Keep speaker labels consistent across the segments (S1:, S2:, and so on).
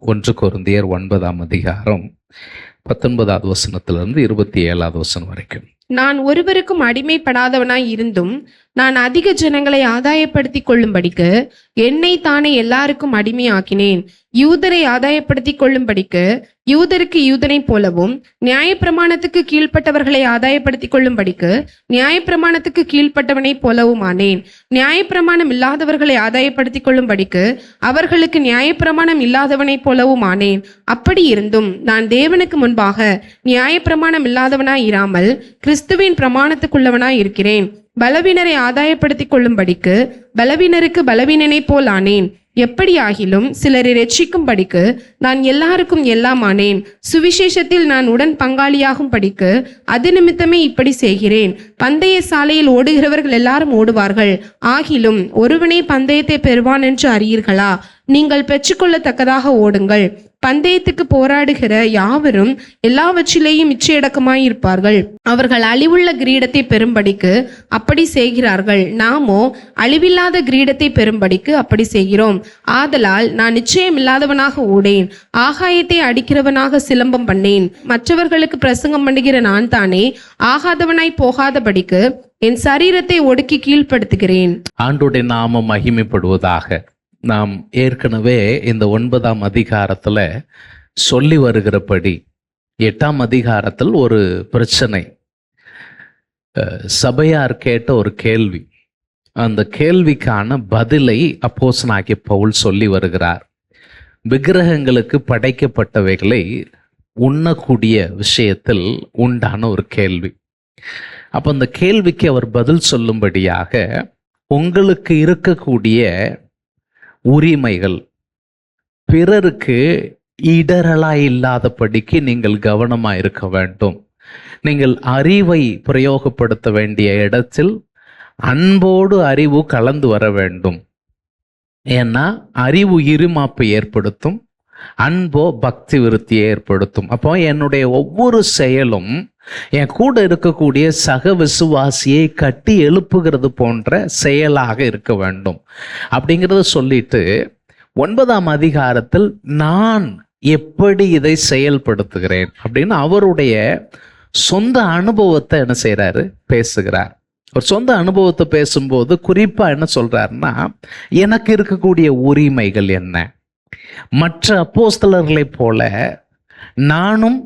S1: 1 கொரிந்தியர் 9ஆம் அதிகாரம் 19வது வசனத்திலிருந்து 27வது வசனம் வரைக்கும்.
S2: நான் ஒருவருக்கும் அடிமைப்படாதவனாய் இருந்தும் நான் அதிக ஜனங்களை ஆதாயப்படுத்தி கொள்ளும்படிக்கு என்னை தானே எல்லாருக்கும் அடிமையாக்கினேன். யூதரை ஆதாயப்படுத்தி கொள்ளும்படிக்கு யூதருக்கு யூதனை போலவும், நியாயப்பிரமாணத்துக்கு கீழ்ப்பட்டவர்களை ஆதாயப்படுத்தி கொள்ளும்படிக்கு நியாயப்பிரமாணத்துக்கு கீழ்ப்பட்டவனை போலவும் ஆனேன். நியாயப்பிரமாணம் இல்லாதவர்களை ஆதாயப்படுத்தி கொள்ளும்படிக்கு அவர்களுக்கு நியாயப்பிரமாணம் இல்லாதவனை போலவும் ஆனேன். அப்படி இருந்தும் நான் தேவனுக்கு முன்பாக நியாயப்பிரமாணம் இல்லாதவனாய் இராமல் கிறிஸ்துவின் பிரமாணத்துக்குள்ளவனாய் இருக்கிறேன். பலவீனரை ஆதாயப்படுத்திக் கொள்ளும்படிக்கு பலவீனருக்கு பலவீனனை போல் ஆனேன். எப்படியாகிலும் சிலரை ரட்சிக்கும்படிக்கு நான் எல்லாருக்கும் எல்லாம் ஆனேன். சுவிசேஷத்தில் நான் உடன் பங்காளியாகும் படிக்கு அது நிமித்தமே இப்படி செய்கிறேன். பந்தய சாலையில் ஓடுகிறவர்கள் எல்லாரும் ஓடுவார்கள், ஆகிலும் ஒருவனே பந்தயத்தை பெறுவான் என்று அறியீர்களா? நீங்கள் பெற்றுக்கொள்ளத்தக்கதாக ஓடுங்கள். பந்தயத்துக்கு போராடுகிற யாவரும் எல்லாவற்றிலேயும் இச்சையடக்கமாயிருப்பார்கள். அவர்கள் அழிவுள்ள கிரீடத்தை பெறும்படிக்கு அப்படி செய்கிறார்கள், நாமோ அழிவில்லாத கிரீடத்தை பெறும்படிக்கு அப்படி செய்கிறோம். ஆதலால் நான் நிச்சயம் இல்லாதவனாக ஓடேன், ஆகாயத்தை அடிக்கிறவனாக சிலம்பம் பண்ணேன். மற்றவர்களுக்கு பிரசங்கம் பண்ணுகிற நான் தானே ஆகாதவனாய் போகாதபடிக்கு என் சரீரத்தை ஒடுக்கி கீழ்ப்படுத்துகிறேன்.
S1: ஆண்டோடைய நாமம் மகிமைப்படுவதாக. நாம் ஏற்கனவே இந்த 9ஆம் அதிகாரத்தில் சொல்லி வருகிறபடி 8ஆம் அதிகாரத்தில் ஒரு பிரச்சனை, சபையார் கேட்ட ஒரு கேள்வி. அந்த கேள்விக்கான பதிலை அப்போஸ்தலனாகிய பவுல் சொல்லி வருகிறார். விக்கிரகங்களுக்கு படைக்கப்பட்டவைகளை உண்ணக்கூடிய விஷயத்தில் உண்டான ஒரு கேள்வி. அப்போ அந்த கேள்விக்கு அவர் பதில் சொல்லும்படியாக, உங்களுக்கு இருக்கக்கூடிய உரிமைகள் பிறருக்கு இடரலாய் இல்லாதபடிக்கு நீங்கள் கவனமாக இருக்க வேண்டும். நீங்கள் அறிவை பிரயோகப்படுத்த வேண்டிய இடத்தில் அன்போடு அறிவு கலந்து வர வேண்டும். ஏன்னா அறிவு இருமாப்பை ஏற்படுத்தும், அன்போ பக்தி விருத்தியை ஏற்படுத்தும். அப்போ என்னுடைய ஒவ்வொரு செயலும் என் கூட இருக்கக்கூடிய சக விசுவாசியை கட்டி எழுப்புகிறது போன்ற செயலாக இருக்க வேண்டும் அப்படிங்கிறத சொல்லிட்டு 9ஆம் அதிகாரத்தில் நான் எப்படி இதை செயல்படுத்துகிறேன் அப்படின்னு அவருடைய சொந்த அனுபவத்தை என்ன செய்கிறாரு, பேசுகிறார். ஒரு சொந்த அனுபவத்தை பேசும்போது குறிப்பாக என்ன சொல்றாருன்னா, எனக்கு இருக்கக்கூடிய உரிமைகள் என்ன, மற்ற அப்போஸ்தலர்களைப் போல நானும்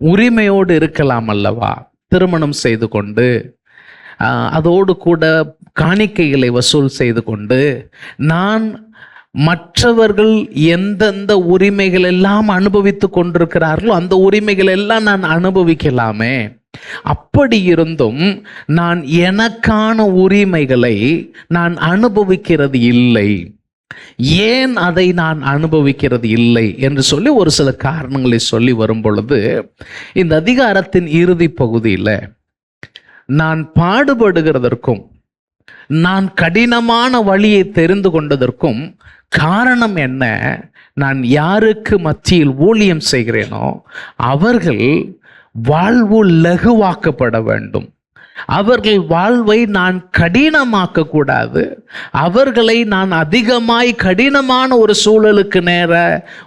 S1: உரிமையோடு இருக்கலாம் அல்லவா? திருமணம் செய்து கொண்டு அதோடு கூட காணிக்கைகளை வசூல் செய்து கொண்டு நான் மற்றவர்கள் எந்தெந்த உரிமைகள் எல்லாம் அனுபவித்து கொண்டிருக்கிறார்களோ அந்த உரிமைகள் எல்லாம் நான் அனுபவிக்கலாமே. அப்படி இருந்தும் நான் எனக்கான உரிமைகளை நான் அனுபவிக்கிறது இல்லை. ஏன் அதை நான் அனுபவிக்கிறது இல்லை என்று சொல்லி ஒரு சில காரணங்களை சொல்லி வரும் பொழுது, இந்த அதிகாரத்தின் இறுதி பகுதியில் நான் பாடுபடுகிறதற்கும் நான் கடினமான வழியை தெரிந்து கொண்டதற்கும் காரணம் என்ன, நான் யாருக்கு மத்தியில் ஊழியம் செய்கிறேனோ அவர்கள் வாழ்வு லகுவாக்கப்பட வேண்டும். அவர்கள் வாழ்வை நான் கடினமாக்க கூடாது. அவர்களை நான் அதிகமாய் கடினமான ஒரு சூழலுக்கு நேர,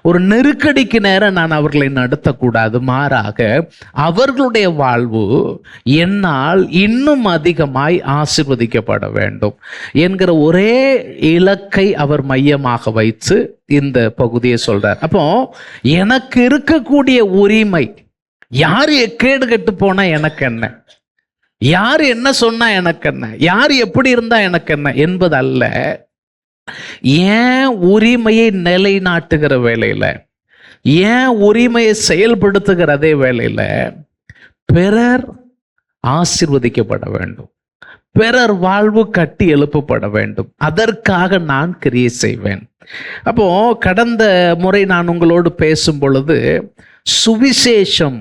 S1: ஒரு நெருக்கடிக்கு நேர நான் அவர்களை நடத்தக்கூடாது. மாறாக அவர்களுடைய வாழ்வு என்னால் இன்னும் அதிகமாய் ஆசீர்வதிக்கப்பட வேண்டும் என்கிற ஒரே இலக்கை அவர் மையமாக வைத்து இந்த பகுதியை சொல்றார். அப்போ எனக்கு இருக்கக்கூடிய உரிமை, யார் கேடு கெட்டு போனா எனக்கு என்ன, யார் என்ன சொன்னா எனக்கு என்ன, யார் எப்படி இருந்தா எனக்கு என்ன என்பது அல்ல. ஏன் உரிமையை நிலைநாட்டுகிற வேளையில, ஏன் உரிமையை செயல்படுத்துகிற அதே வேளையில பிறர் ஆசீர்வதிக்கப்பட வேண்டும், பிறர் வாழ்வு கட்டி எழுப்பப்பட வேண்டும், அதற்காக நான் கிரியை செய்வேன். அப்போ கடந்த முறை நான் உங்களோடு பேசும் பொழுது சுவிசேஷம்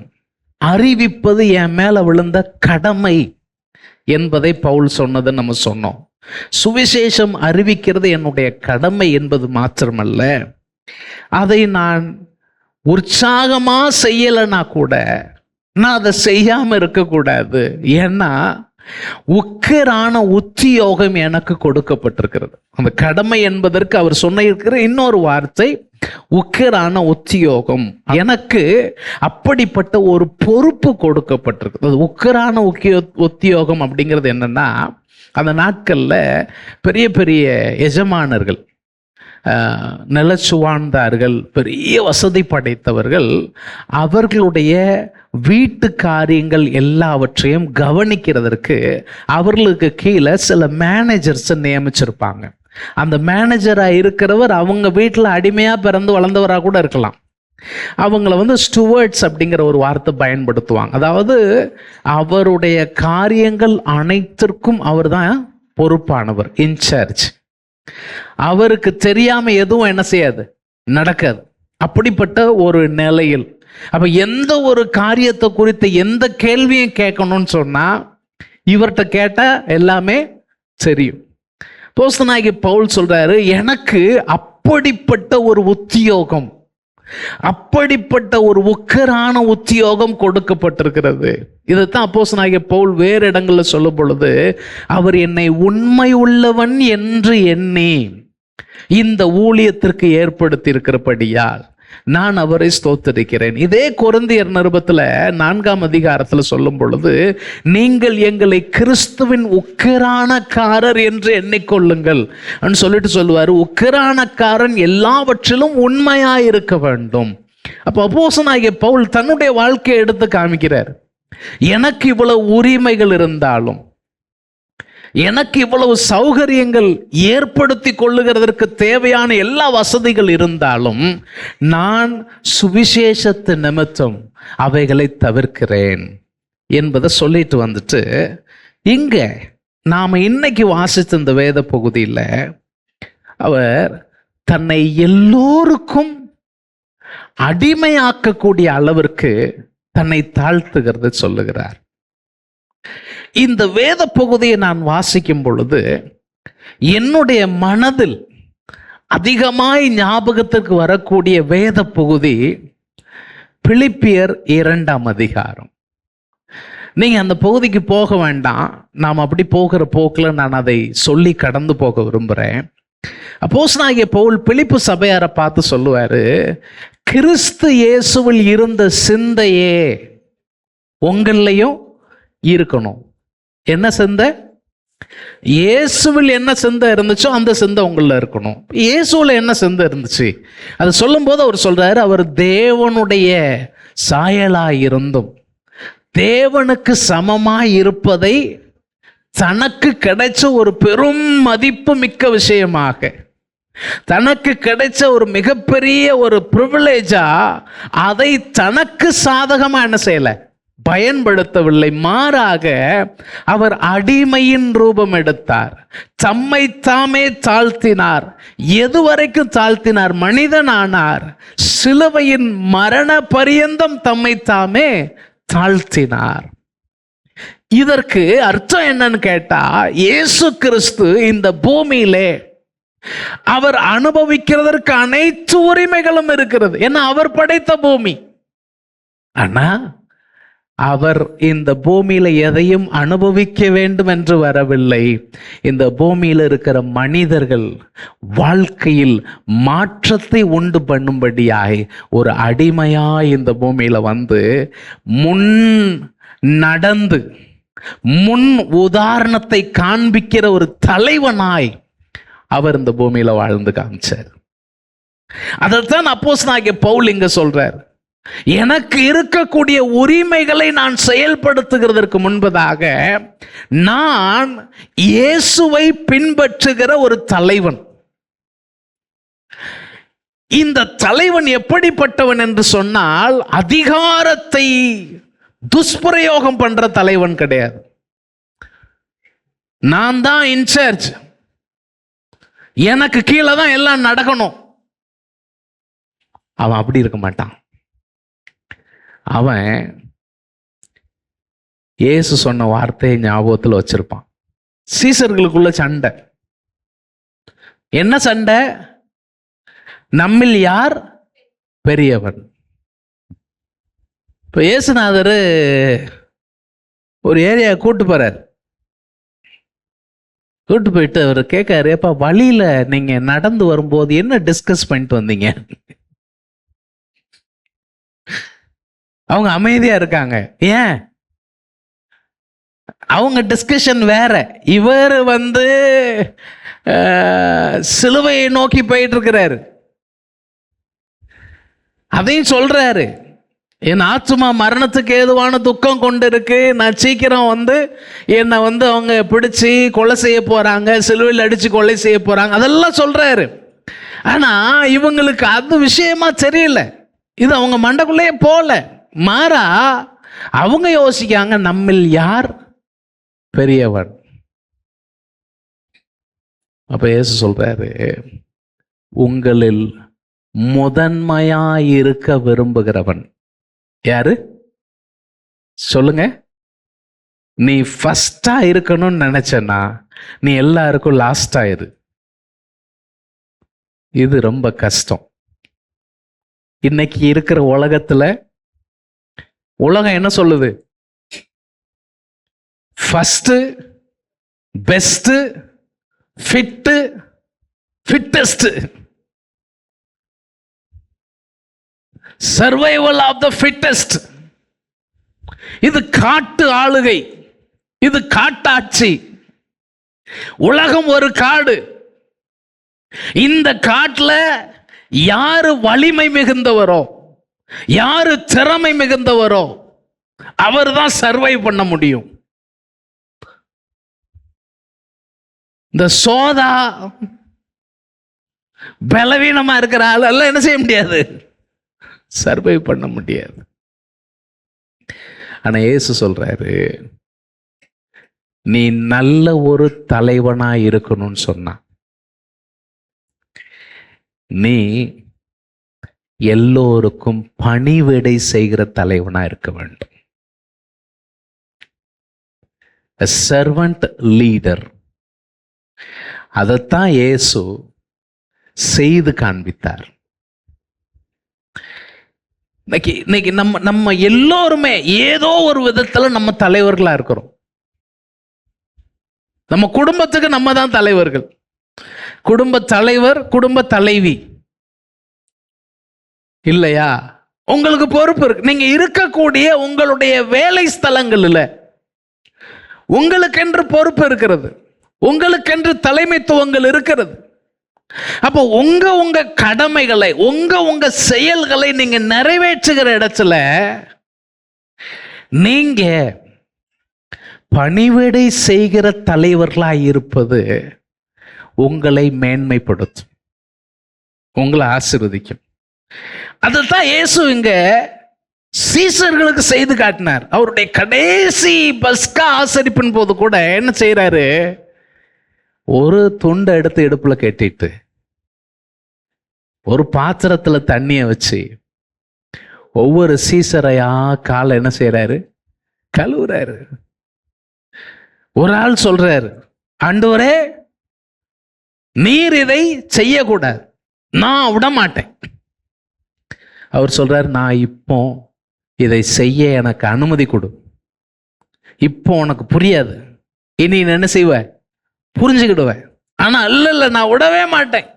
S1: அறிவிப்பது என் மேல விழுந்த கடமை என்பதை பவுல் சொன்னதை நம்ம சொன்னோம். சுவிசேஷம் அறிவிக்கிறது என்னுடைய கடமை என்பது மாத்திரமல்ல, அதை நான் உற்சாகமா செய்யலைன்னா கூட நான் அதை செய்யாம இருக்கக்கூடாது. ஏன்னா உக்கிரான உத்தியோகம் எனக்கு கொடுக்கப்பட்டிருக்கிறது. அந்த கடமை என்பதற்கு அவர் சொன்னிருக்கிற இன்னொரு வார்த்தை உக்கிரான உத்தியோகம். எனக்கு அப்படிப்பட்ட ஒரு பொறுப்பு கொடுக்கப்பட்டிருக்கு. உக்கிரான உத்தியோகம் அப்படிங்கிறது என்னன்னா, அந்த நாட்கள்ல பெரிய பெரிய எஜமானர்கள், நிலச்சுவாழ்ந்தார்கள், பெரிய வசதி படைத்தவர்கள் அவர்களுடைய வீட்டு காரியங்கள் எல்லாவற்றையும் கவனிக்கிறதற்கு அவர்களுக்கு கீழே சில மேனேஜர்ஸ் நியமிச்சிருப்பாங்க. அந்த மேனேஜராக இருக்கிறவர் அவங்க வீட்டில் அடிமையாக பிறந்து வளர்ந்தவராக கூட இருக்கலாம். அவங்கள ஸ்டூவர்ட்ஸ் அப்படிங்கிற ஒரு வார்த்தை பயன்படுத்துவாங்க. அதாவது அவருடைய காரியங்கள் அனைத்திற்கும் அவர் தான் பொறுப்பானவர், இன்சார்ஜ். அவருக்கு தெரியாம எதுவும் என்ன செய்யாது, நடக்காது. அப்படிப்பட்ட ஒரு நிலையில் அப்ப எந்த ஒரு காரியத்தை குறித்து எந்த கேள்வியும் கேட்கணும்னு சொன்னா இவர்கிட்ட கேட்டா எல்லாமே தெரியும். அப்போஸ்தலனாகிய பவுல் சொல்றாரு, எனக்கு அப்படிப்பட்ட ஒரு உத்தியோகம், அப்படிப்பட்ட ஒரு உக்கிரான உத்தியோகம் கொடுக்கப்பட்டிருக்கிறது. இதைத்தான் அப்போஸ்தலனாகிய பவுல் வேறு இடங்கள்ல சொல்லும் பொழுது, அவர் என்னை உண்மை உள்ளவன் என்று எண்ணி இந்த ஊழியத்திற்கு ஏற்படுத்தி இருக்கிறபடியால் நான் அவரை ஸ்தோத்திரிக்கிறேன். இதே கொரிந்தியர் நிருபத்துல 4ஆம் அதிகாரத்துல சொல்லும் பொழுது, நீங்கள் எங்களை கிறிஸ்துவின் உக்கிரானக்காரர் என்று எண்ணிக்கொள்ளுங்கள் சொல்லிட்டு சொல்லுவாரு. உக்கிரானக்காரன் எல்லாவற்றிலும் உண்மையாயிருக்க வேண்டும். அப்போ அப்போஸ்தலனாகிய பவுல் தன்னுடைய வாழ்க்கையை எடுத்து காமிக்கிறார். எனக்கு இவ்வளவு உரிமைகள் இருந்தாலும், எனக்கு இவ்வளவு சௌகரியங்கள் ஏற்படுத்தி கொள்ளுகிறதற்கு தேவையான எல்லா வசதிகள் இருந்தாலும் நான் சுவிசேஷத்து நிமித்தம் அவைகளை தவிர்க்கிறேன் என்பதை சொல்லிட்டு வந்துட்டு, இங்க நாம இன்னைக்கு வாசித்த இந்த வேத பகுதியில் அவர் தன்னை எல்லோருக்கும் அடிமையாக்கக்கூடிய அளவிற்கு தன்னை தாழ்த்துகிறது சொல்லுகிறார். இந்த வேத பகுதியை நான் வாசிக்கும் பொழுது என்னுடைய மனதில் அதிகமாய் ஞாபகத்திற்கு வரக்கூடிய வேத பகுதி பிலிப்பியர் 2ஆம் அதிகாரம். நீங்க அந்த பகுதிக்கு போக வேண்டாம், நாம் அப்படி போகிற போக்கில் நான் அதை சொல்லி கடந்து போக விரும்புகிறேன். அப்போஸ்தலனாகிய பவுல் பிலிப்பு சபையாரை பார்த்து சொல்லுவாரு, கிறிஸ்து இயேசுவில் இருந்த சிந்தையே உங்களையும் இருக்கணும். என்ன சிந்தை? இயேசுவில் என்ன சிந்தை இருந்துச்சோ அந்த சிந்தை உங்களில் இருக்கணும். இயேசுவில் என்ன சிந்தை இருந்துச்சு அது சொல்லும் போது அவர் சொல்றாரு, அவர் தேவனுடைய சாயலாய் இருந்தும் தேவனுக்கு சமமாய் இருப்பதை தனக்கு கிடைச்ச ஒரு பெரும் மதிப்பு மிக்க விஷயமாக, தனக்கு கிடைச்ச ஒரு மிகப்பெரிய ஒரு பிரிவிலேஜா அதை தனக்கு சாதகமா என்ன செய்யல, பயன்படுத்தவில்லை. மாறாக அவர் அடிமையின் ரூபம் எடுத்தார், தம்மை தாமே தாழ்த்தினார். எதுவரைக்கும் தாழ்த்தினார்? மனிதனானார். சிலுவையின் மரண பரியந்தம் தம்மை தாமே தாழ்த்தினார். இதற்கு அர்த்தம் என்னன்னு கேட்டா, இயேசு கிறிஸ்து இந்த பூமியிலே அவர் அனுபவிக்கிறதற்கு அனைத்து உரிமைகளும் இருக்கிறது. ஏன்னா அவர் படைத்த பூமி. ஆனா அவர் இந்த பூமியில எதையும் அனுபவிக்க வேண்டும் என்று வரவில்லை. இந்த பூமியில இருக்கிற மனிதர்கள் வாழ்க்கையில் மாற்றத்தை உண்டு பண்ணும்படியாய் ஒரு அடிமையாய் இந்த பூமியில வந்து முன் நடந்து முன் உதாரணத்தை காண்பிக்கிற ஒரு தலைவனாய் அவர் இந்த பூமியில வாழ்ந்து காமிச்சார். அதைத்தான் அப்போஸ்தலனாகிய பவுல் இங்க சொல்றார், எனக்கு இருக்கக்கூடிய உரிமைகளை நான் செயல்படுத்துகிறதற்கு முன்பதாக நான் இயேசுவை பின்பற்றுகிற ஒரு தலைவன். இந்த தலைவன் எப்படிப்பட்டவன் என்று சொன்னால், அதிகாரத்தை துஷ்பிரயோகம் பண்ற தலைவன் கிடையாது. நான் தான் இன்சார்ஜ், எனக்கு கீழே தான் எல்லாம் நடக்கணும். அவன் அப்படி இருக்க மாட்டான். அவன் இயேசு சொன்ன வார்த்தையை ஞாபகத்தில் வச்சிருப்பான். சீசர்களுக்குள்ள சண்டை. என்ன சண்டை? நம்மில் யார் பெரியவன். இப்போ இயேசுநாதர் ஒரு ஏரியா கூட்டு போறார். கூட்டு போயிட்டு அவர் கேட்காரு, அப்பா வழியில நீங்க நடந்து வரும்போது என்ன டிஸ்கஸ் பண்ணிட்டு வந்தீங்க? அவங்க அமைதியா இருக்காங்க. ஏன்? அவங்க டிஸ்கஷன் வேற. இவர் சிலுவையை நோக்கி போயிட்டு இருக்கிறாரு. அதையும் சொல்றாரு, என் ஆத்துமா மரணத்துக்கு ஏதுவான துக்கம் கொண்டு இருக்கு, நான் சீக்கிரம் என்னை அவங்க பிடிச்சி கொலை செய்ய போறாங்க, சிலுவையில் அடிச்சு கொலை செய்ய போறாங்க, அதெல்லாம் சொல்றாரு. ஆனா இவங்களுக்கு அது விஷயமா தெரியல, இது அவங்க மண்டைக்குள்ளேயே போல. மாறா அவங்க யோசிக்காங்க, நம்மில் யார் பெரியவன்? அப்ப இயேசு சொல்றாரு, உங்களில் முதன்மையாயிருக்க விரும்புகிறவன் யாரு? சொல்லுங்க. நீ ஃபர்ஸ்டா இருக்கணும்னு நினைச்சனா நீ எல்லாருக்கும் லாஸ்டா இரு. இது ரொம்ப கஷ்டம். இன்னைக்கு இருக்கிற உலகத்துல உலகம் என்ன சொல்லுது? First, best, fit, fittest, survival of the fittest. இது காட்டு ஆளுகை, இது காட்டாட்சி. உலகம் ஒரு காடு. இந்த காட்டுல யாரு வலிமை மிகுந்தவரோ, யாரு திறமை மிகுந்தவரோ அவர் தான் சர்வைவ் பண்ண முடியும். இந்த சோதா பலவீனமா இருக்கிற ஆள் எல்லாம் என்ன செய்ய முடியாது, சர்வைவ் பண்ண முடியாது. ஆனா இயேசு சொல்றாரு, நீ நல்ல ஒரு தலைவனா இருக்கணும்னு சொன்னா நீ எல்லோருக்கும் பணிவிடை செய்கிற தலைவனா இருக்க வேண்டும். A servant leader. அதைத்தான் இயேசு செய்து காண்பித்தார். இன்னைக்கு நம்ம எல்லோருமே ஏதோ ஒரு விதத்துல நம்ம தலைவர்களா இருக்கிறோம். நம்ம குடும்பத்துக்கு நம்ம தான் தலைவர்கள். குடும்ப தலைவர், குடும்ப தலைவி இல்லையா? உங்களுக்கு பொறுப்பு இருக்கு. நீங்க இருக்கக்கூடிய உங்களுடைய வேலை ஸ்தலங்களில் உங்களுக்கென்று பொறுப்பு இருக்கிறது, உங்களுக்கென்று தலைமைத்துவங்கள் இருக்கிறது. அப்போ உங்க கடமைகளை, உங்க செயல்களை நீங்க நிறைவேற்றுகிற இடத்துல நீங்க பணிவிடை செய்கிற தலைவர்களாக இருப்பது உங்களை மேன்மைப்படுத்தும், உங்களை ஆசீர்வதிக்கும். அதுதான் இயேசு இங்க சீசர்களுக்கு செய்து காட்டினார். அவருடைய கடைசி பஸ்கா ஆசரிப்பின் போது கூட என்ன செய்யறாரு, ஒரு துண்டை எடுத்து இடுப்புல கட்டிட்டு ஒரு பாத்திரத்துல தண்ணிய வச்சு ஒவ்வொரு சீசரையா காலை என்ன செய்யறாரு, கழுவுறாரு. ஒரு ஆள் சொல்றாரு, ஆண்டவரே நீர் இதை செய்யக்கூடாது, நான் விட மாட்டேன். அவர் சொல்றாரு, நான் இப்போ இதை செய்ய எனக்கு அனுமதி கொடு. இப்போ உனக்கு புரியாது, இனி என்ன செய்வ, புரிஞ்சுக்கிடுவேன். ஆனா இல்ல நான் விடவே மாட்டேன்.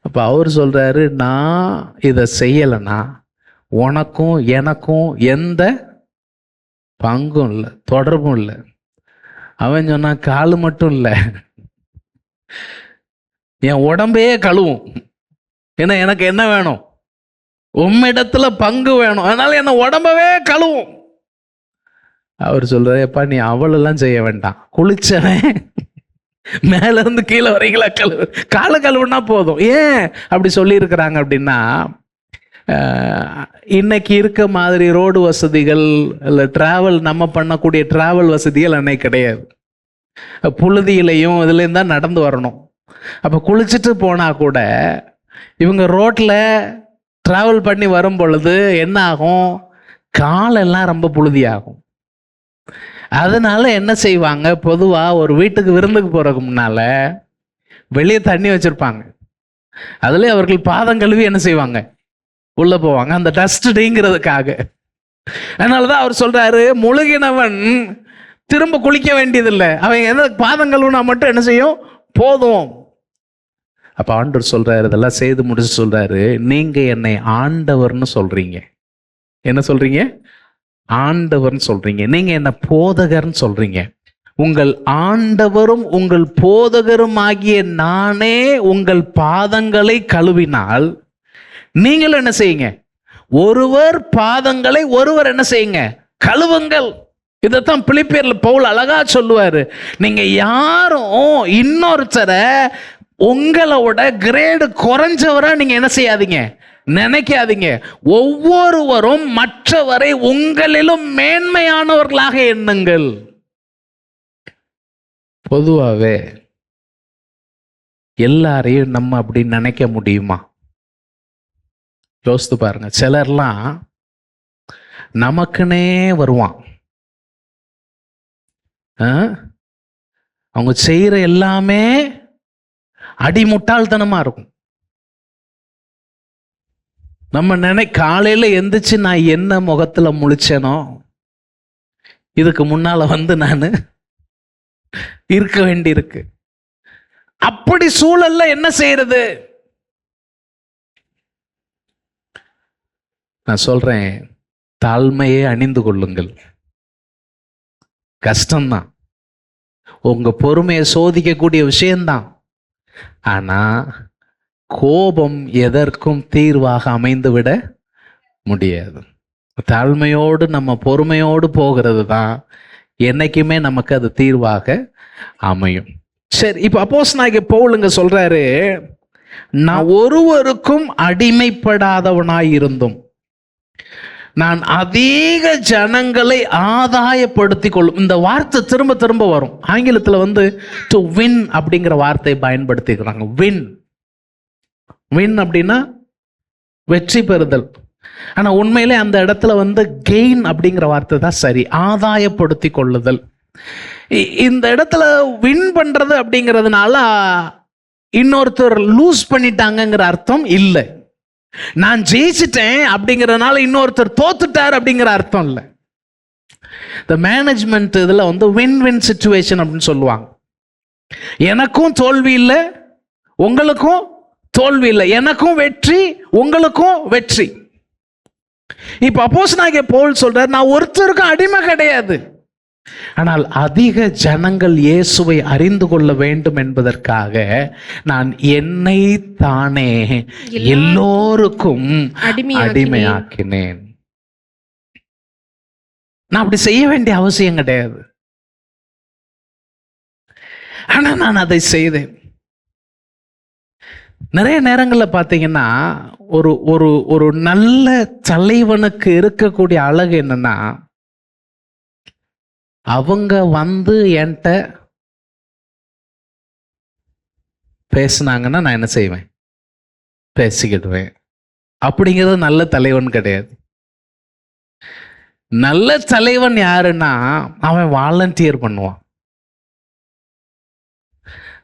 S1: அப்ப அவர் சொல்றாரு, நான் இதை செய்யலைன்னா உனக்கும் எனக்கும் எந்த பங்கும் இல்லை, தொடர்பும் இல்லை. அவன் சொன்னா, காலு மட்டும் இல்லை, என் உடம்பையே கழுவும். ஏன்னா எனக்கு என்ன வேணும், உம்மிடத்துல பங்கு வேணும், அதனால என்ன உடம்பவே கழுவும். அவர் சொல்றாரு, எப்பா நீ அவளெல்லாம் செய்ய வேண்டாம், குளிச்சவன் மேல இருந்து கீழே வரைக்கும் கழுவு, கால கழுவுனா போதும். ஏன் அப்படி சொல்லி இருக்கிறாங்க அப்படின்னா, இன்னைக்கு இருக்க மாதிரி ரோடு வசதிகள் இல்லை டிராவல், நம்ம பண்ணக்கூடிய டிராவல் வசதிகள் அன்னைக்கு கிடையாது. புழுதியிலையும் இதுலேயும் தான் நடந்து வரணும். அப்போ குளிச்சுட்டு போனா கூட இவங்க ரோட்ல டிராவல் பண்ணி வரும் பொழுது என்ன ஆகும், காலெல்லாம் ரொம்ப புழுதி ஆகும். அதனால என்ன செய்வாங்க, பொதுவா ஒரு வீட்டுக்கு விருந்துக்கு போறதுக்கு முன்னால வெளியே தண்ணி வச்சிருப்பாங்க. அதுல அவர்கள் பாதம் கழுவி என்ன செய்வாங்க, உள்ள போவாங்க, அந்த டஸ்ட் நீங்கிறதுக்காக. அதனாலதான் அவர் சொல்றாரு, முழுகினவன் திரும்ப குளிக்க வேண்டியதில்லை. அவன் எந்த பாதங்களும் மட்டும் என்ன செய்யும், போதும். அப்ப ஆண்டவர் சொல்றாரு, இதெல்லாம் செய்து முடிச்சு சொல்றாரு, நீங்க என்னை ஆண்டவர்னு சொல்றீங்க. என்ன சொல்றீங்க? ஆண்டவர்னு சொல்றீங்க. நீங்க என்ன போதகர்னு சொல்றீங்க. உங்கள் ஆண்டவரும் உங்கள் போதகரும் ஆகிய நானே உங்கள் பாதங்களை கழுவினால் நீங்கள் என்ன செய்யுங்க? ஒருவர் பாதங்களை ஒருவர் என்ன செய்யுங்க? கழுவுங்கள். இதைத்தான் பிலிப்பியர்ல பவுல் அழகா சொல்லுவாரு. நீங்க யாரும் இன்னொருத்தரை உங்களோட கிரேடு குறைஞ்சவரா நீங்க என்ன செய்யாதீங்க, நினைக்காதீங்க. ஒவ்வொருவரும் மற்றவரை உங்களிலும் மேன்மையானவர்களாக எண்ணுங்கள். பொதுவாகவே எல்லாரையும் நம்ம அப்படி நினைக்க முடியுமா? யோசித்து பாருங்க. சிலர்லாம் நமக்குன்னே வருவான். அவங்க செய்யற எல்லாமே அடிமுட்டாள்தனமா இருக்கும். நம்ம காலையில எந்திரிச்சு நான் என்ன முகத்துல முழிச்சேனோ, இதுக்கு முன்னால நான் இருக்க வேண்டி இருக்கு. அப்படி சூழல்ல என்ன செய்யறது? நான் சொல்றேன், தாழ்மையே அணிந்து கொள்ளுங்கள். கஷ்டம்தான், உங்க பொறுமையை சோதிக்கக்கூடிய விஷயம்தான். ஆனா கோபம் எதற்கும் தீர்வாக அமைந்து விட முடியாது. தாழ்மையோடு நம்ம பொறுமையோடு போகிறது தான் என்னைக்குமே நமக்கு அது தீர்வாக அமையும். சரி, இப்ப அப்போஸ்தலனாகிய பவுல் சொல்றாரு, நான் ஒருவருக்கும் அடிமைப்படாதவனாய் இருந்தும் நான் அதிக ஜனங்களை ஆதாயப்படுத்தி கொள்ளும். இந்த வார்த்தை திரும்ப திரும்ப வரும். ஆங்கிலத்தில் டு வின் அப்படிங்கிற வார்த்தை பயன்படுத்திக்கிறாங்க. வின் வின் அப்படின்னா வெற்றி பெறுதல். ஆனா உண்மையிலே அந்த இடத்துல கெயின் அப்படிங்கிற வார்த்தை தான் சரி, ஆதாயப்படுத்தி கொள்ளுதல். இந்த இடத்துல வின் பண்றது அப்படிங்கிறதுனால இன்னொருத்தர் லூஸ் பண்ணிட்டாங்கிற அர்த்தம் இல்லை. நான் ஜெயிச்சிட்டேன் அப்படிங்கிறதுனால இன்னொருத்தர் தோத்துட்டார் அப்படிங்கிற அர்த்தம் இல்லை. இந்த மேனேஜ்மெண்ட் இதுல வின் வின் சிச்சுவேஷன் அப்படின்னு சொல்லுவாங்க. எனக்கும் தோல்வி இல்லை, உங்களுக்கும் தோல்வி இல்லை. எனக்கும் வெற்றி, உங்களுக்கும் வெற்றி. இப்ப அப்போஸ்தலனாகிய பவுல் சொல்றார், நான் ஒருத்தருக்கும் அடிமை கிடையாது. ஆனால் அதிக ஜனங்கள் இயேசுவை அறிந்து கொள்ள வேண்டும் என்பதற்காக நான் என்னை தானே எல்லோருக்கும் அடிமையாக்கினேன். நான் அப்படி செய்ய வேண்டிய அவசியம் கிடையாது, ஆனா நான் அதை செய்தேன். நிறைய நேரங்களில் பார்த்தீங்கன்னா ஒரு ஒரு ஒரு நல்ல தலைவனுக்கு இருக்கக்கூடிய அழகு என்னன்னா, அவங்க என்கிட்ட பேசினாங்கன்னா நான் என்ன செய்வேன்? பேசிக்கிடுவேன். அப்படிங்கிறது நல்ல தலைவன் கிடையாது. நல்ல தலைவன் யாருன்னா, அவன் வாலண்டியர் பண்ணுவான்.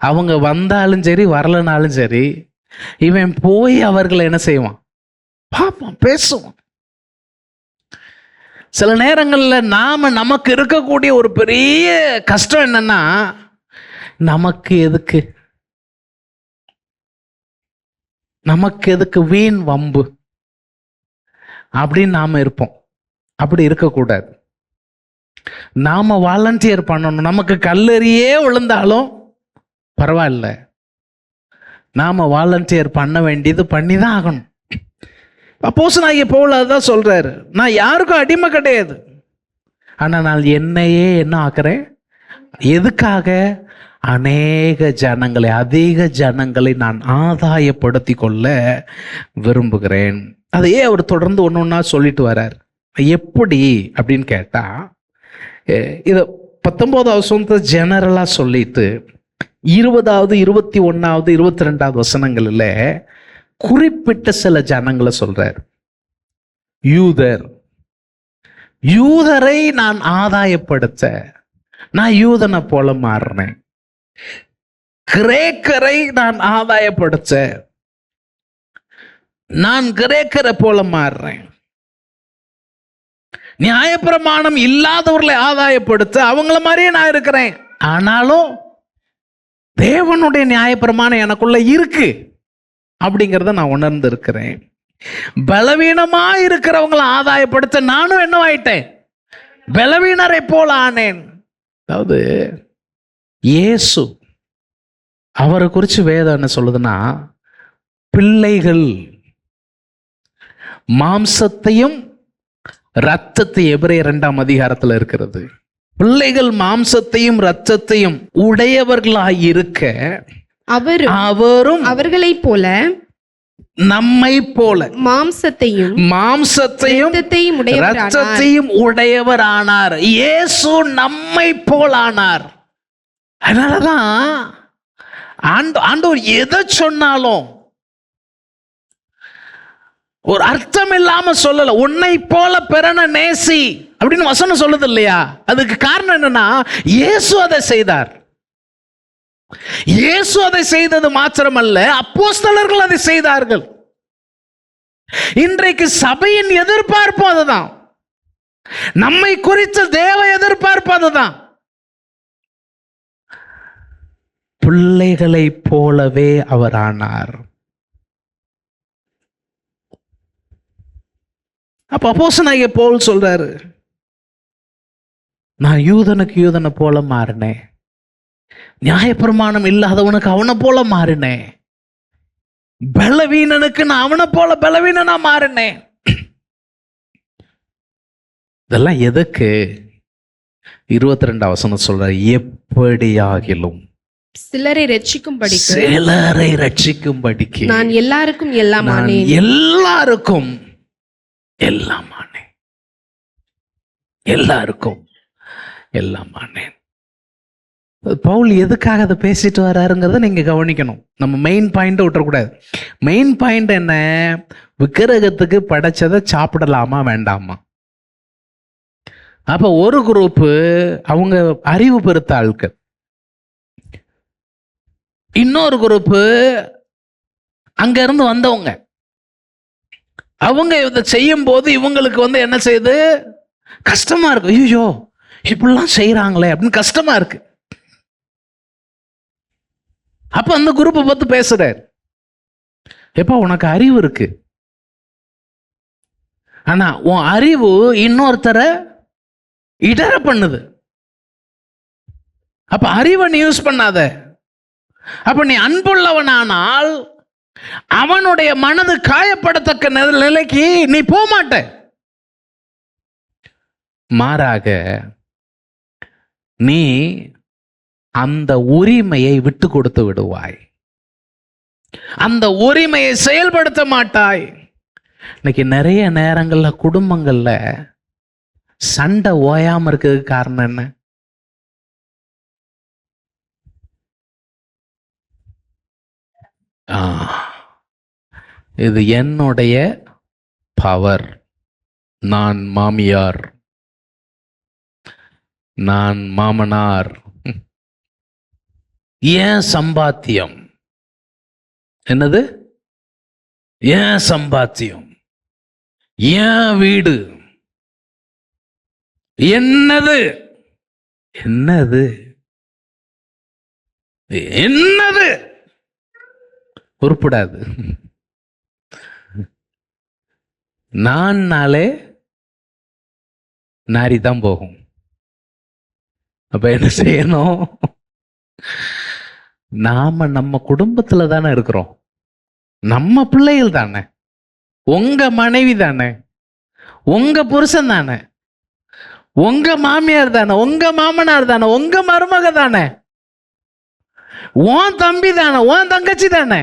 S1: அவங்க வந்தாலும் சரி வரலனாலும் சரி, இவன் போய் அவர்களை என்ன செய்வான்? பார்ப்பான், பேசுவான். சில நேரங்களில் நமக்கு இருக்கக்கூடிய ஒரு பெரிய கஷ்டம் என்னன்னா, நமக்கு எதுக்கு வீண் வம்பு அப்படின்னு நாம இருப்போம். அப்படி இருக்கக்கூடாது. நாம வாலண்டியர் பண்ணணும். நமக்கு கல்லறியே விழுந்தாலும் பரவாயில்ல, நாம வாலண்டியர் பண்ண வேண்டியது பண்ணிதான் ஆகணும். அப்போஸ்தலனாகிய பவுல் அதான் சொல்றாரு, நான் யாருக்கும் அடிமை கிடையாது, ஆனா நான் என்னையே என்ன ஆக்குறேன்? எதுக்காக? அநேக ஜனங்களை, அதிக ஜனங்களை நான் ஆதாயப்படுத்தி கொள்ள விரும்புகிறேன். அதையே அவர் தொடர்ந்து ஒன்று ஒன்றா சொல்லிட்டு வர்றார். எப்படி அப்படின்னு கேட்டா, இதை 19வது வசனத்தை ஜெனரலா சொல்லிட்டு 20வது 21வது 22வது வசனங்களில் குறிப்பிட்ட சில ஜனங்களை சொல்றார். யூதரை நான் ஆதாயப்படுத்த நான் யூதனை போல மாறுறேன். கிரேக்கரை நான் ஆதாயப்படுத்த நான் கிரேக்கரை போல மாறுறேன். நியாயப்பிரமாணம் இல்லாதவர்களை ஆதாயப்படுத்த அவங்கள மாதிரியே நான் இருக்கிறேன். ஆனாலும் தேவனுடைய நியாயப்பிரமாணம் எனக்குள்ள இருக்கு அப்படிங்கிறத நான் உணர்ந்து இருக்கிறேன். பலவீனமா இருக்கிறவங்களை ஆதாயப்படுத்த நானும் என்னவாயிட்டேன்? பலவீனரை போல ஆனேன். அதாவது இயேசு, அவரை குறித்து வேதம் என்ன சொல்லுதுன்னா, பிள்ளைகள் மாம்சத்தையும் இரத்தத்தையும், எபிரேயர் 2ஆம் அதிகாரத்தில் இருக்கிறது, பிள்ளைகள் மாம்சத்தையும் இரத்தத்தையும் உடையவர்களாய் இருக்க அவரும்
S2: அவர்களைப் போல
S1: நம்மை போல
S2: மாம்சத்தையும்
S1: இரத்தத்தையும் உடையவரானார். இயேசு நம்மை போலானார். அதனாலதான் ஆண்டவர் எதை சொன்னாலும் ஒரு அர்த்தம் இல்லாம சொல்லல. உன்னை போல பிறனை நேசி அப்படின்னு வசனம் சொல்லுது இல்லையா? அதுக்கு காரணம் என்னன்னா, இயேசு அதை செய்தார். இயேசு அதை செய்தது மாத்திரமல்ல, அப்போஸ்தலர்கள் அதை செய்தார்கள். இன்றைக்கு சபையின் எதிர்பார்ப்பு அதுதான். நம்மை குறித்த தேவ எதிர்பார்ப்பு அதுதான். பிள்ளைகளை போலவே அவர் ஆனார். அப்ப அப்போஸ்தலனாகிய பவுல் சொல்றாரு, நான் யூதனை போல மாறினேன், நியாயப்பிரமாணம் இல்லாதவனுக்கு அவனை போல மாறினேன், பலவீனனுக்கு நான் அவனை போல பலவீனனா மாறினேன். இதெல்லாம் எதுக்கு? 22 வசனம் சொல்ற, எப்படியாகிலும்
S2: சிலரை ரட்சிக்கும்படிக்கு நான் எல்லாருக்கும்
S1: எல்லாம் ஆனேன். பவுல் எதுக்காக அதை பேசிட்டு வர்றாருங்கிறத நீங்க கவனிக்கணும். நம்ம மெயின் பாயிண்ட் விட்டுறக்கூடாது. மெயின் பாயிண்ட் என்ன? விக்கிரகத்துக்கு படைச்சதை சாப்பிடலாமா வேண்டாமா? அப்ப ஒரு குரூப்பு அவங்க அறிவு பெருத்த ஆட்கள், இன்னொரு குரூப்பு அங்க இருந்து வந்தவங்க. அவங்க இதை செய்யும் போது இவங்களுக்கு என்ன செய்யுது? கஷ்டமா இருக்கு. ஐயோ இப்படிலாம் செய்யறாங்களே அப்படின்னு கஷ்டமா இருக்கு. அப்ப அந்த குரூப்பை பார்த்து பேசுறாரு, எப்ப உனக்கு அறிவு இருக்கு, ஆனா உன் அறிவு இன்னொருத்தரை இடர பண்ணுது. அப்ப அறிவை நீ யூஸ் பண்ணாத. அப்ப நீ அன்புள்ளவனானால் அவனுடைய மனது காயப்படத்தக்க நிலைக்கு நீ போக மாட்ட. மாறாக நீ அந்த உரிமையை விட்டு கொடுத்து விடுவாய், அந்த உரிமையை செயல்படுத்த மாட்டாய். இன்னைக்கு நிறைய நேரங்கள்ல குடும்பங்கள்ல சண்டை ஓயாம இருக்கிறதுக்கு காரணம் என்ன? இது என்னுடைய பவர், நான் மாமியார், நான் மாமனார், ஏன் சம்பாத்தியம், என்னது ஏன் சம்பாத்தியம், ஏன் வீடு, என்னது என்னது என்னது உருப்படாது. நாலே நாரி தான் போகும். அப்ப என்ன செய்யணும்? நாம நம்ம குடும்பத்துல தானே இருக்கிறோம், நம்ம பிள்ளைகள் தானே, உங்க மனைவி தானே, உங்க புருஷன் தானே, உங்க மாமியார் தானே, உங்க மாமனார் தானே, உங்க மருமக தானே, உன் தம்பி தானே, உன் தங்கச்சி தானே.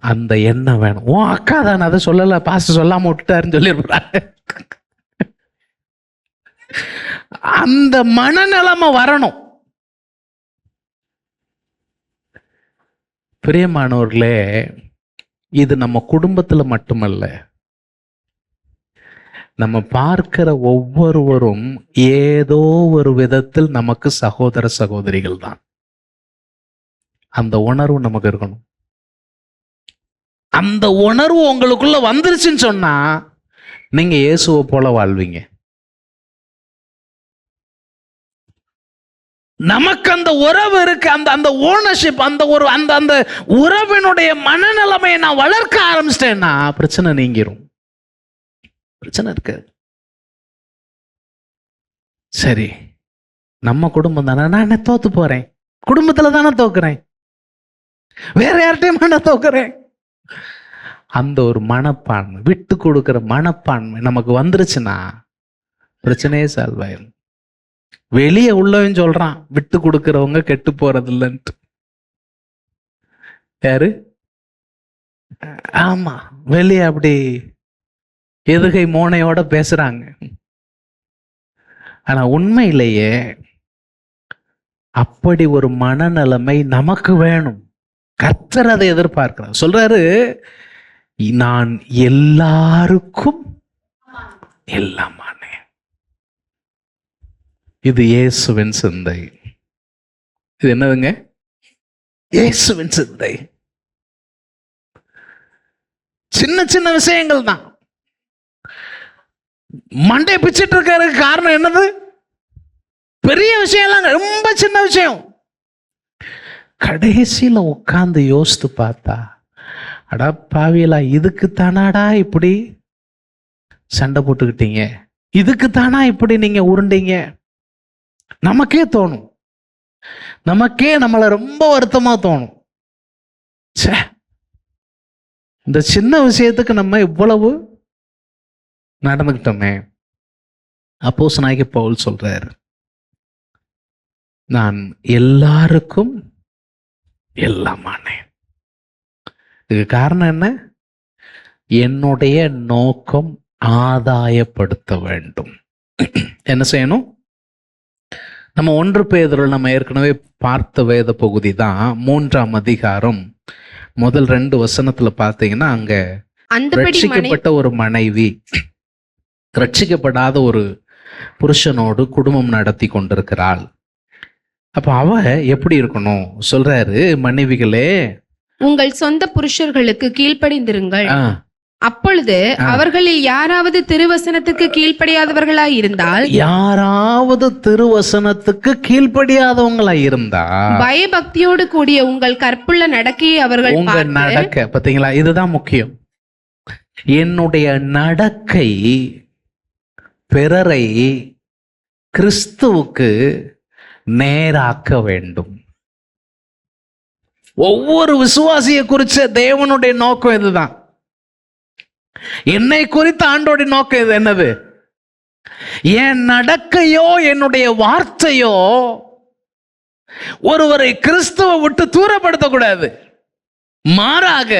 S1: அந்த எண்ணம் வேணும். உன் அக்கா தானே, அதை சொல்லல, பாஸ்டர் சொல்லாம விட்டுட்டாருன்னு சொல்லிருப்பாங்க. அந்த மனநிலைமை வரணும். பிரியமானவர்களே, இது நம்ம குடும்பத்துல மட்டுமல்ல, நம்ம பார்க்கிற ஒவ்வொருவரும் ஏதோ ஒரு விதத்தில் நமக்கு சகோதர சகோதரிகள் தான். அந்த உணர்வு நமக்கு இருக்கணும். அந்த உணர்வு உங்களுக்குள்ள வந்துருச்சுன்னு சொன்னா நீங்க இயேசுவை போல வாழ்வீங்க. நமக்கு அந்த உறவு இருக்கு, அந்த அந்த ஓனர்ஷிப், அந்த ஒரு அந்த அந்த உறவினுடைய மனநிலைமையை நான் வளர்க்க ஆரம்பிச்சிட்டேன்னா பிரச்சனை நீங்கிரும். பிரச்சனை இருக்கு. சரி, நம்ம குடும்பம் தானே, நான் என்ன தோத்து போறேன்? குடும்பத்துல தானே தோக்குறேன், வேற யார்கிட்டயுமா நான் தோக்குறேன்? அந்த ஒரு மனப்பான்மை, விட்டு கொடுக்கிற மனப்பான்மை நமக்கு வந்துருச்சுன்னா பிரச்சனையே சால்வ் ஆயிரும். வெளியே உள்ளவன் சொல்றான் விட்டு கொடுக்கிறவங்க கெட்டு போறது இல்லைன்ட்டு. யாரு? ஆமா, வெளியே அப்படி எதுகை மோனையோட பேசுறாங்க. ஆனா உண்மையிலேயே அப்படி ஒரு மனநிலைமை நமக்கு வேணும். கர்த்தர் அதை எதிர்பார்க்கிறார். சொல்றாரு, நான் எல்லாருக்கும் எல்லாமானே. இது இயேசுவின் சிந்தை. இது என்னதுங்க? இயேசுவின் சிந்தை. சின்ன சின்ன விஷயங்கள் தான் மண்டை பிச்சிட்டு இருக்கிறதுக்கு காரணம் என்னது? பெரிய விஷயம் எல்லாம் ரொம்ப சின்ன விஷயம். கடைசியில உட்கார்ந்து யோசித்து பார்த்தா, அடா பாவியலா, இதுக்கு தானாடா இப்படி சண்டை போட்டுக்கிட்டீங்க, இதுக்கு தானா இப்படி நீங்க உருண்டீங்க. நமக்கே தோணும், நமக்கே நம்மளை ரொம்ப வருத்தமா தோணும். இந்த சின்ன விஷயத்துக்கு நம்ம இவ்வளவு நடந்துக்கிட்டோமே. அப்போஸ்தலனாகிய பவுல் சொல்றாரு, நான் எல்லாருக்கும் எல்லாமானேன். இதுக்கு காரணம் என்ன? என்னுடைய நோக்கம் ஆதாயப்படுத்த வேண்டும். என்ன செய்யணும்? நம்ம 1 பேதுரு நம்ம ஏற்கனவே பார்த்த வேத பகுதி தான் 3ஆம் அதிகாரம் முதல் 2 வசனத்துல பார்த்தீங்கன்னா, அங்க ரட்சிக்கப்பட்ட ஒரு மனைவி ரட்சிக்கப்படாத ஒரு புருஷனோடு குடும்பம் நடத்தி கொண்டிருக்கிறாள். அப்ப அவ எப்படி இருக்கணும் சொல்றாரு, மனைவிகளே
S2: உங்கள் சொந்த புருஷர்களுக்கு கீழ்ப்படிந்திருங்கள். அப்பொழுது அவர்களில் யாராவது திருவசனத்துக்கு கீழ்ப்படியாதவர்களாய் இருந்தால்,
S1: யாராவது திருவசனத்துக்கு கீழ்ப்படியாதவங்களா இருந்தா,
S2: பயபக்தியோடு கூடிய உங்கள் கற்புள்ள நடக்கையை அவர்கள்
S1: உங்க நடக்க, பாத்தீங்களா, இதுதான் முக்கியம். என்னுடைய நடக்கை பிறரை கிறிஸ்துவுக்கு நேராக்க வேண்டும். ஒவ்வொரு விசுவாசியை குறிச்ச தேவனுடைய நோக்கம் இதுதான். என்னை குறித்த ஆண்டோடைய நோக்கம் இது என்னது? என் நடக்கையோ என்னுடைய வார்த்தையோ ஒருவரை கிறிஸ்துவை விட்டு தூரப்படுத்தக்கூடாது. மாறாக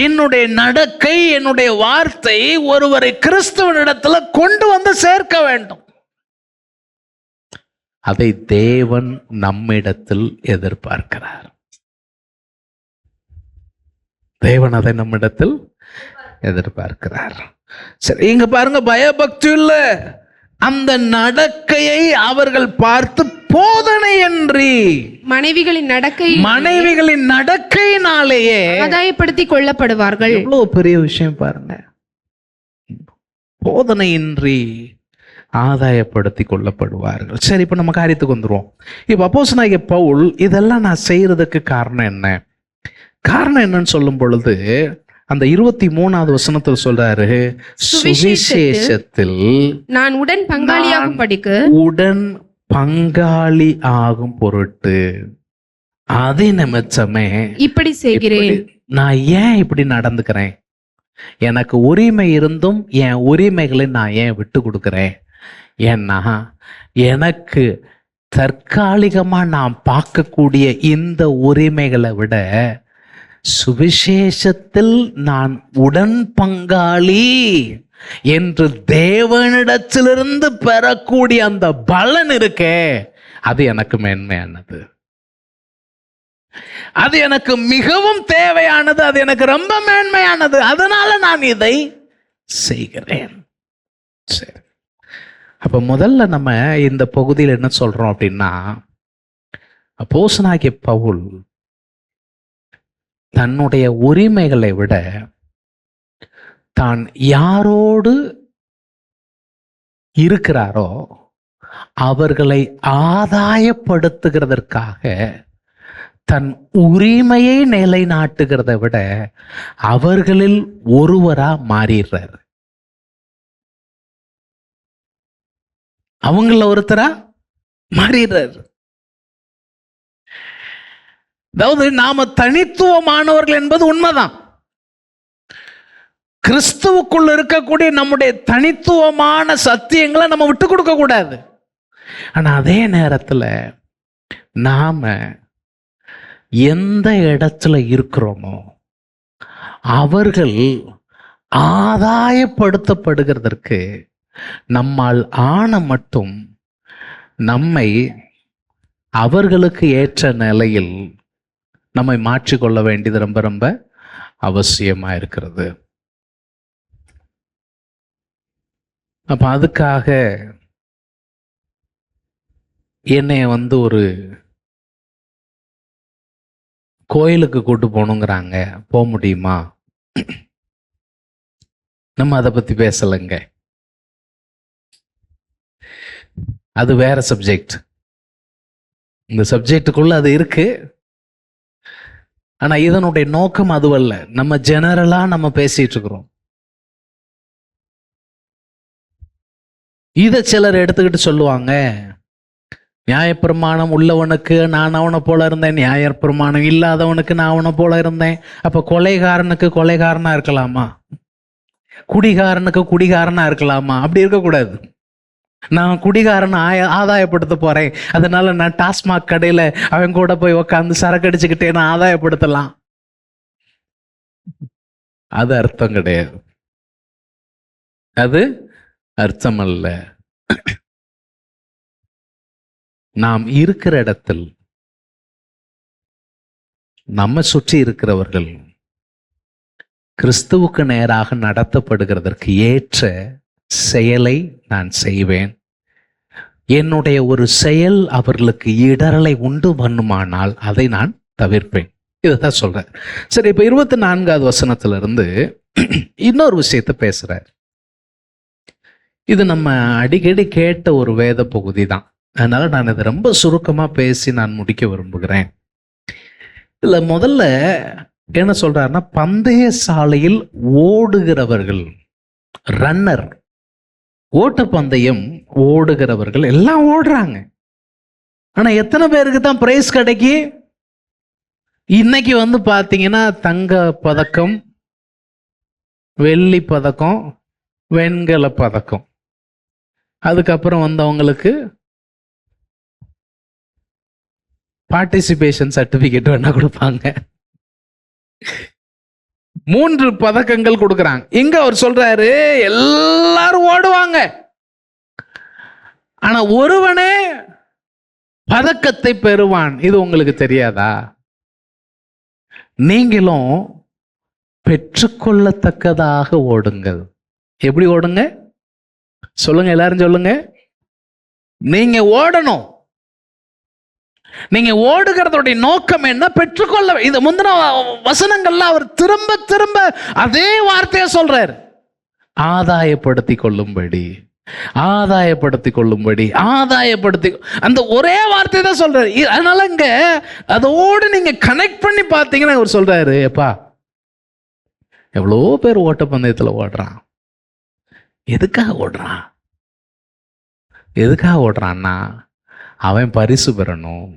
S1: என்னுடைய நடக்கை, என்னுடைய வார்த்தை ஒருவரை கிறிஸ்துவனிடத்துல கொண்டு வந்து சேர்க்க வேண்டும். அதை தேவன் நம்மிடத்தில் எதிர்பார்க்கிறார். தேவன் அதை நம்மிடத்தில் எதிர்பார்க்கிறார். சரி, இங்க பாருங்க, பயபக்தியுள்ள அந்த நடக்கையை அவர்கள் பார்த்து போதனையின்றி மனைவிகளின் நடக்கையினாலேயே
S2: ஆதாயப்படுத்தி கொள்ளப்படுவார்கள்.
S1: எவ்வளவு பெரிய விஷயம் பாருங்க. போதனையின்றி ஆதாயப்படுத்தி கொள்ளப்படுவார்கள். சரி, இப்ப நம்ம காரியத்துக்கு வந்துருவோம். இப்ப அப்போஸ்தலனாகிய பவுல் இதெல்லாம் நான் செய்யறதுக்கு காரணம் என்ன? காரணம் என்னன்னு சொல்லும் பொழுது அந்த 23வது வசனத்தில் சொல்றாரு, சுவிசேஷத்தில்
S2: நான் உடன் பங்காளி ஆகும் பொருட்டு அதை நிமித்தமே இப்படி செய்கிறேன். நான் ஏன் இப்படி நடந்துக்கிறேன்? எனக்கு உரிமை இருந்தும் என் உரிமைகளை நான் ஏன் விட்டு கொடுக்கிறேன்? ஏன்னா எனக்கு தற்காலிகமா நான் பார்க்கக்கூடிய இந்த உரிமைகளை விட சுவிசேஷத்தில் நான் உடன் பங்காளி என்று தேவனிடத்திலிருந்து பெறக்கூடிய அந்த பலன் இருக்கே, அது எனக்கு மேன்மையானது, அது எனக்கு மிகவும் தேவையானது, அது எனக்கு ரொம்ப மேன்மையானது. அதனால நான் இதை செய்கிறேன். சரி, அப்ப முதல்ல நம்ம இந்த பகுதியில் என்ன சொல்றோம் அப்படின்னா, அப்போஸ்தலனாகிய பவுல் தன்னுடைய உரிமைகளை விட
S1: தான் யாரோடு இருக்கிறாரோ அவர்களை ஆதாயப்படுத்துகிறதற்காக தன் உரிமையை நிலைநாட்டுகிறத விட அவர்களில் ஒருவரா மாறிடுறார். அவங்கள ஒருத்தரா மாறிடுறார். அதாவது நாம தனித்துவமானவர்கள் என்பது உண்மைதான். கிறிஸ்துவுக்குள்ள இருக்கக்கூடிய நம்முடைய தனித்துவமான சத்தியங்களை நம்ம விட்டு கொடுக்க கூடாது. ஆனா அதே நேரத்துல நாம எந்த இடத்துல இருக்கிறோமோ அவர்கள் ஆதாயப்படுத்தப்படுகிறதற்கு நம்மால் ஆன மட்டும் நம்மை அவர்களுக்கு ஏற்ற நிலையில் நம்மை மாற்றிக்கொள்ள வேண்டியது ரொம்ப ரொம்ப அவசியமா இருக்கிறது. அப்ப அதுக்காக என்னைய ஒரு கோயிலுக்கு கூட்டு போகணுங்கிறாங்க, போக முடியுமா? நம்ம அதை பத்தி பேசலைங்க, அது வேற சப்ஜெக்ட். இந்த சப்ஜெக்டுக்குள்ள அது இருக்கு. ஆனா இதனுடைய நோக்கம் அதுவல்ல. நம்ம ஜெனரலா நம்ம பேசிட்டு இருக்கிறோம். இதை சிலர் எடுத்துக்கிட்டு சொல்லுவாங்க, நியாயப்பிரமாணம் உள்ளவனுக்கு நான் அவனை போல இருந்தேன், நியாயப்பிரமாணம் இல்லாதவனுக்கு நான் அவனை போல இருந்தேன். அப்ப கொலைகாரனுக்கு கொலைகாரனா இருக்கலாமா, குடிகாரனுக்கு குடிகாரனா இருக்கலாமா? அப்படி இருக்கக்கூடாது. நான் குடிகாரனை ஆதாயப்படுத்த போறேன், அதனால நான் டாஸ்மாக் கடையில அவன் கூட போய் உக்காந்து சரக்கு அடிச்சுக்கிட்டே நான் ஆதாயப்படுத்தலாம், அது அர்த்தம் கிடையாது. அது அர்த்தம் அல்ல. நாம் இருக்கிற இடத்தில் நம்ம சுற்றி இருக்கிறவர்கள் கிறிஸ்துவுக்கு நேராக நடத்தப்படுகிறதற்கு ஏற்ற செயலை நான் செய்வேன். என்னுடைய ஒரு செயல் அவர்களுக்கு இடரலை உண்டு பண்ணுமானால் அதை நான் தவிர்ப்பேன். இதைத்தான் சொல்றேன். சரி, இப்ப 24வது வசனத்திலிருந்து இன்னொரு விஷயத்தை பேசுறார். இது நம்ம அடிக்கடி கேட்ட ஒரு வேத பகுதி தான். அதனால நான் இதை ரொம்ப சுருக்கமா பேசி நான் முடிக்க விரும்புகிறேன். இதுல முதல்ல என்ன சொல்றாருன்னா, பந்தய சாலையில் ஓடுகிறவர்கள், ரன்னர், ஓட்டப்பந்தயம் ஓடுகிறவர்கள் எல்லாம் ஓடுறாங்க. ஆனா எத்தனை பேருக்கு தான் பிரைஸ் கிடைக்கி? இன்னைக்கு பாத்தீங்கன்னா தங்க பதக்கம், வெள்ளி பதக்கம், வெண்கல பதக்கம், அதுக்கப்புறம் வந்தவங்களுக்கு பார்ட்டிசிபேஷன் சர்டிபிகேட் வேணா கொடுப்பாங்க. 3 பதக்கங்கள் கொடுக்கறாங்க. இங்க அவர் சொல்றாரு எல்லாரும் ஓடுவாங்க, ஆனா ஒருவனே பதக்கத்தை பெறுவான். இது உங்களுக்கு தெரியாதா? நீங்களும் பெற்றுக்கொள்ளத்தக்கதாக ஓடுங்கள். எப்படி ஓடுங்க சொல்லுங்க, எல்லாரும் சொல்லுங்க. நீங்க ஓடணும். நீங்க ஓடுகிறதுடைய நோக்கம் என்ன? பெற்றுக்கொள்ள. இது முந்தின வசனங்கள்ல அவர் திரும்ப திரும்ப அதே வார்த்தையை சொல்றார். ஆதாயப்படுத்தி கொள்ளும்படி, ஆதாயப்படுத்தி கொள்ளும்படி, ஆதாயப்படுத்தி, அந்த ஒரே வார்த்தை தான் சொல்றாரு. அதனால இங்க அதோடு நீங்க கனெக்ட் பண்ணி பார்த்தீங்கன்னா அவர் சொல்றாரு, எப்பா எவ்வளோ பேர் ஓட்டப்பந்தயத்துல ஓடுறான், எதுக்காக ஓடுறான்? எதுக்காக ஓடுறான்னா அவன் பரிசு பெறணும்.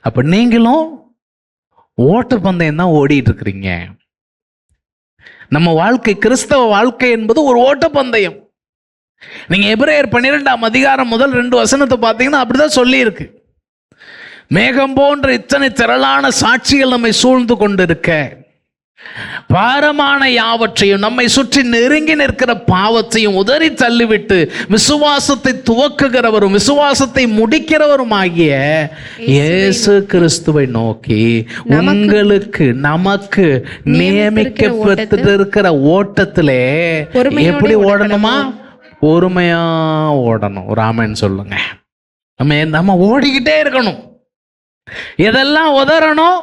S1: அப்ப நீங்களும் ஓட்டப்பந்தயம் தான் ஓடிட்டு இருக்கிறீங்க. நம்ம வாழ்க்கை, கிறிஸ்தவ வாழ்க்கை என்பது ஒரு ஓட்டப்பந்தயம். நீங்க எபிரேயர் 12ஆம் அதிகாரம் முதல் 2 வசனத்தை பார்த்தீங்கன்னா அப்படிதான் சொல்லி இருக்கு. மேகம் போன்ற இத்தனை திரளான சாட்சிகள் நம்மை சூழ்ந்து கொண்டிருக்க, பாரமான யாவற்றையும் நம்மை சுற்றி நெருங்கி நிற்கிற பாவத்தையும் உதறி தள்ளிவிட்டு விசுவாசத்தை துவக்குகிறவரும் விசுவாசத்தை முடிக்கிறவரும் ஆகிய இயேசு கிறிஸ்துவை நோக்கி உங்களுக்கு நமக்கு நியமிக்கப்பட்டிருக்கிற ஓட்டத்திலே எப்படி ஓடணுமா? பொறுமையா ஓடணும். ராமன் சொல்லுங்க. நம்ம ஓடிக்கிட்டே இருக்கணும். எதெல்லாம் உதறணும்?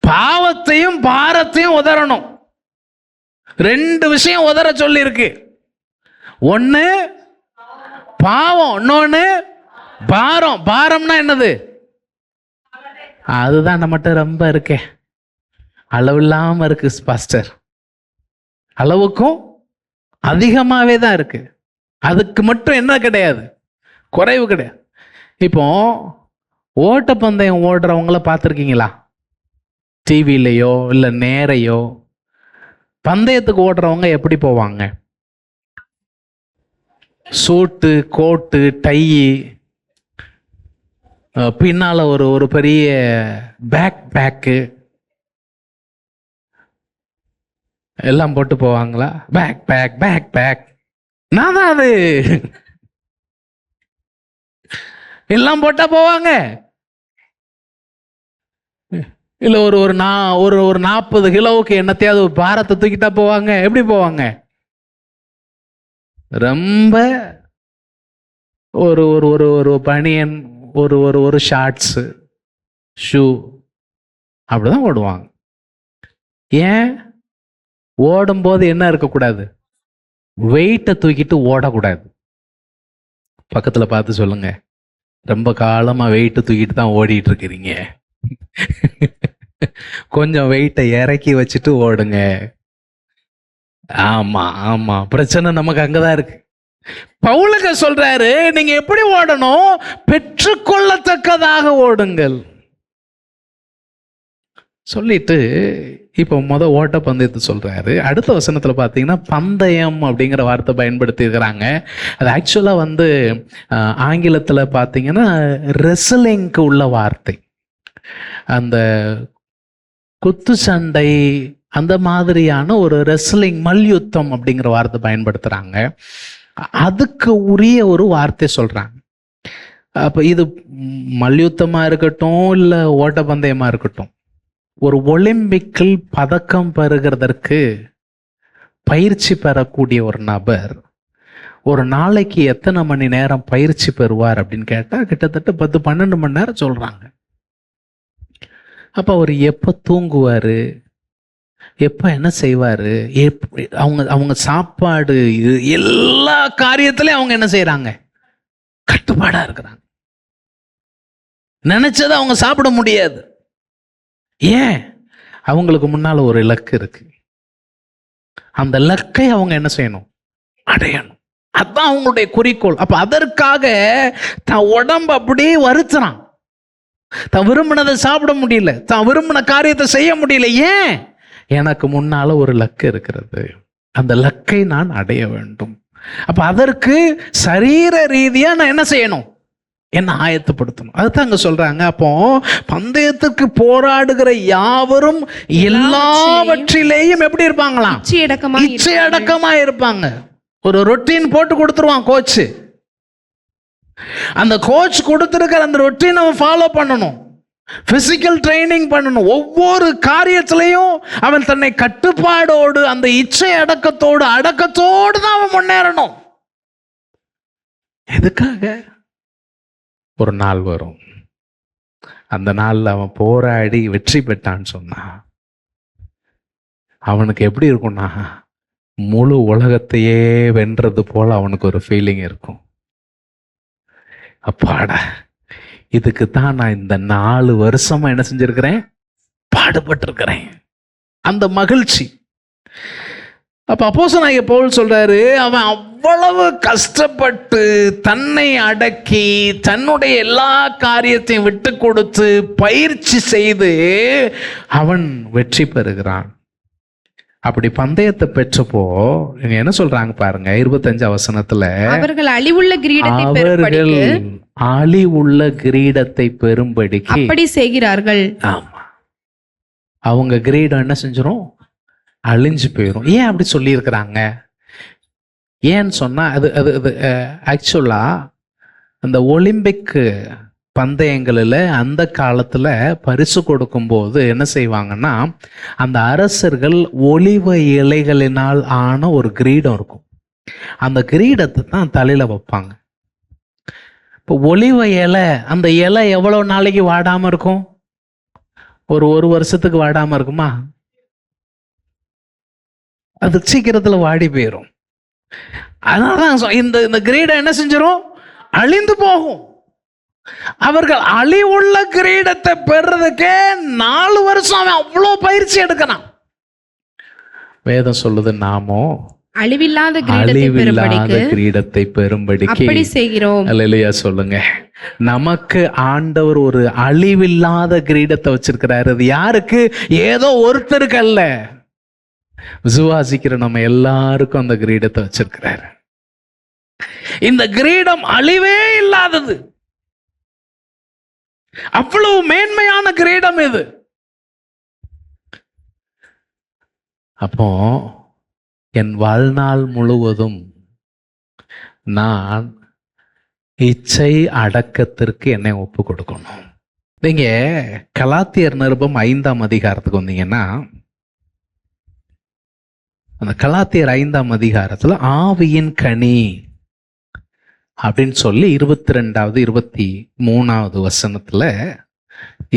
S1: பாவத்தையும் பாரத்தையும் உதறணும். 2 விஷயம் உதற சொல்லியிருக்கு. ஒன்று பாவம், இன்னொன்று பாரம். பாரம்னா என்னது? அதுதான் நம்மகிட்ட ரொம்ப இருக்கே, அளவில்லாம இருக்கு பாஸ்டர். அளவுக்கும் அதிகமாகவே தான் இருக்கு. அதுக்கு மட்டும் என்ன கிடையாது, குறைவு கிடையாது. இப்போ ஓட்டப்பந்தயம் ஓடுறவங்கள பார்த்துருக்கீங்களா? டிவிலையோ இல்லை நேரையோ. பந்தயத்துக்கு ஓடுறவங்க எப்படி போவாங்க? சூட்டு, கோட்டு, டை, பின்னால ஒரு பெரிய பேக்கு எல்லாம் போட்டு போவாங்களா? பேக் நான் தான் அது எல்லாம் போட்டா போவாங்க. இல்ல ஒரு 40 கிலோவுக்கு என்னத்தையாவது பாரத்தை தூக்கிட்டா போவாங்க? எப்படி போவாங்க? ரொம்ப ஒரு பனியன், ஒரு ஷார்ட்ஸ், ஷூ, அப்படிதான் ஓடுவாங்க. ஏன்? ஓடும்போது என்ன இருக்கக்கூடாது? வெயிட்டை தூக்கிட்டு ஓடக்கூடாது. பக்கத்துல பார்த்து சொல்லுங்க, ரொம்ப காலமா வெயிட்டை தூக்கிட்டு தான் ஓடிட்டு இருக்கிறீங்க. கொஞ்சம் வெயிட்டை இறக்கி வச்சுட்டு ஓடுங்க. ஆமா, பிரச்சனை நமக்கு அங்கதான் இருக்கு. பவுலுக்கு சொல்றாரு, நீங்க எப்படி ஓடணும்? பெற்றுக்கொள்ளத்தக்கதாக ஓடுங்கள் சொல்லிட்டு இப்போ ஓட்ட பந்தயத்தை சொல்றாரு. அடுத்த வசனத்துல பாத்தீங்கன்னா பந்தயம் அப்படிங்கிற வார்த்தை பயன்படுத்தி இருக்கிறாங்க. அது ஆக்சுவலா ஆங்கிலத்துல பாத்தீங்கன்னா ரெஸ்லிங்க்கு உள்ள வார்த்தை. அந்த குத்து சண்டை, அந்த மாதிரியான ஒரு ரெஸ்லிங், மல்யுத்தம் அப்படிங்கிற வார்த்தை பயன்படுத்துறாங்க. அதுக்கு உரிய ஒரு வார்த்தை சொல்றாங்க. அப்ப இது மல்யுத்தமா இருக்கட்டும் இல்ல ஓட்டப்பந்தயமா இருக்கட்டும், ஒரு ஒலிம்பிக்கில் பதக்கம் பெறுகிறதற்கு பயிற்சி பெறக்கூடிய ஒரு நபர் ஒரு நாளைக்கு எத்தனை மணி நேரம் பயிற்சி பெறுவார் அப்படின்னு கேட்டா கிட்டத்தட்ட 10-12 மணி நேரம் சொல்றாங்க. அப்ப அவர் எப்ப தூங்குவாரு, எப்ப என்ன செய்வாரு, அவங்க சாப்பாடு, எல்லா காரியத்திலையும் அவங்க என்ன செய்யறாங்க? கட்டுப்பாடா இருக்கிறாங்க. நினைச்சதை அவங்க சாப்பிட முடியாது. ஏன்? அவங்களுக்கு முன்னால ஒரு இலக்கு இருக்கு. அந்த இலக்கை அவங்க என்ன செய்யணும்? அடையணும். அதுதான் அவங்களுடைய குறிக்கோள். அப்ப அதற்காக தான் உடம்பு அப்படியே வருத்துறான். தான் விரும்பினதை சாப்பிட முடியல, தான் விரும்பின காரியத்தை செய்ய முடியல. ஏன்? எனக்கு முன்னால ஒரு லக்கு இருக்கிறது, அந்த லக்கை நான் அடைய வேண்டும். அப்ப அதற்கு சரீர ரீதியா நான் என்ன செய்யணும்? என்ன ஆயத்தப்படுத்தணும். அதுதான் அங்க சொல்றாங்க. அப்போ பந்தயத்துக்கு போராடுகிற யாவரும் எல்லாவற்றிலேயும் எப்படி இருப்பாங்களாம்? இச்சையடக்கமா இருப்பாங்க. ஒரு ரொட்டீன் போட்டு கொடுத்துருவான் கோச். அந்த கோச் கொடுத்திருக்கிற அந்த ரொட்டீன் அவன் ஃபாலோ பண்ணணும். பிசிக்கல் ட்ரைனிங் பண்ணணும். ஒவ்வொரு காரியத்திலையும் அவன் தன்னை கட்டுப்பாடோடு, அந்த இச்சை அடக்கத்தோடு தான் அவன் முன்னேறணும். எதுக்காக? ஒரு நாள் வரும், அந்த நாள்ல அவன் போராடி வெற்றி பெற்றான்னு சொன்னா அவனுக்கு எப்படி இருக்கும்னா, முழு உலகத்தையே வென்றது போல அவனுக்கு ஒரு ஃபீலிங் இருக்கும். அப்பாடா, இதுக்கு தான் நான் இந்த 4 வருஷமா என்ன செஞ்சிருக்கிறேன்? பாடுபட்டு இருக்கிறேன். அந்த மகிழ்ச்சி. அப்ப அப்போஸ்தலனாகிய பவுல் சொல்றாரு, அவன் அவ்வளவு கஷ்டப்பட்டு தன்னை அடக்கி தன்னுடைய எல்லா காரியத்தையும் விட்டு கொடுத்து பயிற்சி செய்து அவன் வெற்றி பெறுகிறான். அப்படி பந்தயத்தை பெற்றப்போ இங்க என்ன சொல்றாங்க பாருங்க, 25 வசனத்துல,
S2: அவர்கள் அழிவுள்ள
S1: கிரீடத்தை பெறும்படிக்கு
S2: அப்படி செய்கிறார்கள்.
S1: ஆமா, அவங்க கிரீடம் என்ன செஞ்சிரும்? அழிஞ்சு போயிடும். ஏன் அப்படி சொல்லி இருக்கிறாங்க? ஏன்னு சொன்னா அது ஆக்சுவலா அந்த ஒலிம்பிக் பந்தயங்களில் அந்த காலத்துல பரிசு கொடுக்கும்போது என்ன செய்வாங்கன்னா, அந்த அரசர்கள் ஒலிவ இலைகளினால் ஆன ஒரு கிரீடம் இருக்கும். அந்த கிரீடத்தை தான் தலையில வைப்பாங்க. இப்போ ஒலிவ இலை, அந்த இலை எவ்வளவு நாளைக்கு வாடாம இருக்கும்? ஒரு வருஷத்துக்கு வாடாம இருக்குமா? அது சீக்கிரத்துல வாடி போயிடும். அதனாலதான் இந்த கிரீடம் என்ன செஞ்சிடும்? அழிந்து போகும். அவர்கள் அழிவுள்ள கிரீடத்தை பெறதுக்கே 4 வருஷம் அவன் அவ்வளோ பயிற்சி எடுக்கிறான். வேதம் சொல்லுது, நாமோ
S2: அழிவில்லாத
S1: கிரீடத்தை பெறும்படிக்கு
S2: அப்படி செய்கிறோம்.
S1: அல்லேலூயா சொல்லுங்க. நமக்கு ஆண்டவர் ஒரு அழிவில்லாத கிரீடத்தை வச்சிருக்கிறாரு. அது யாருக்கு? ஏதோ ஒருத்தருக்கு அல்ல, விசுவாசிக்கிற நம்ம எல்லாருக்கும் அந்த கிரீடத்தை வச்சிருக்கிறாரு. இந்த கிரீடம் அழிவே இல்லாதது. அவ்வளவு மேன்மையான கிரீடம் இது. அப்போ என் வாழ்நாள் முழுவதும் நான் இச்சை அடக்கத்திற்கு என்னை ஒப்பு கொடுக்கணும். நீங்க கலாத்தியர் நிருபம் 5ஆம் அதிகாரத்துக்கு வந்தீங்கன்னா, அந்த கலாத்தியர் 5ஆம் அதிகாரத்துல ஆவியின் கனி அப்படின்னு சொல்லி 22வது 23வது வசனத்துல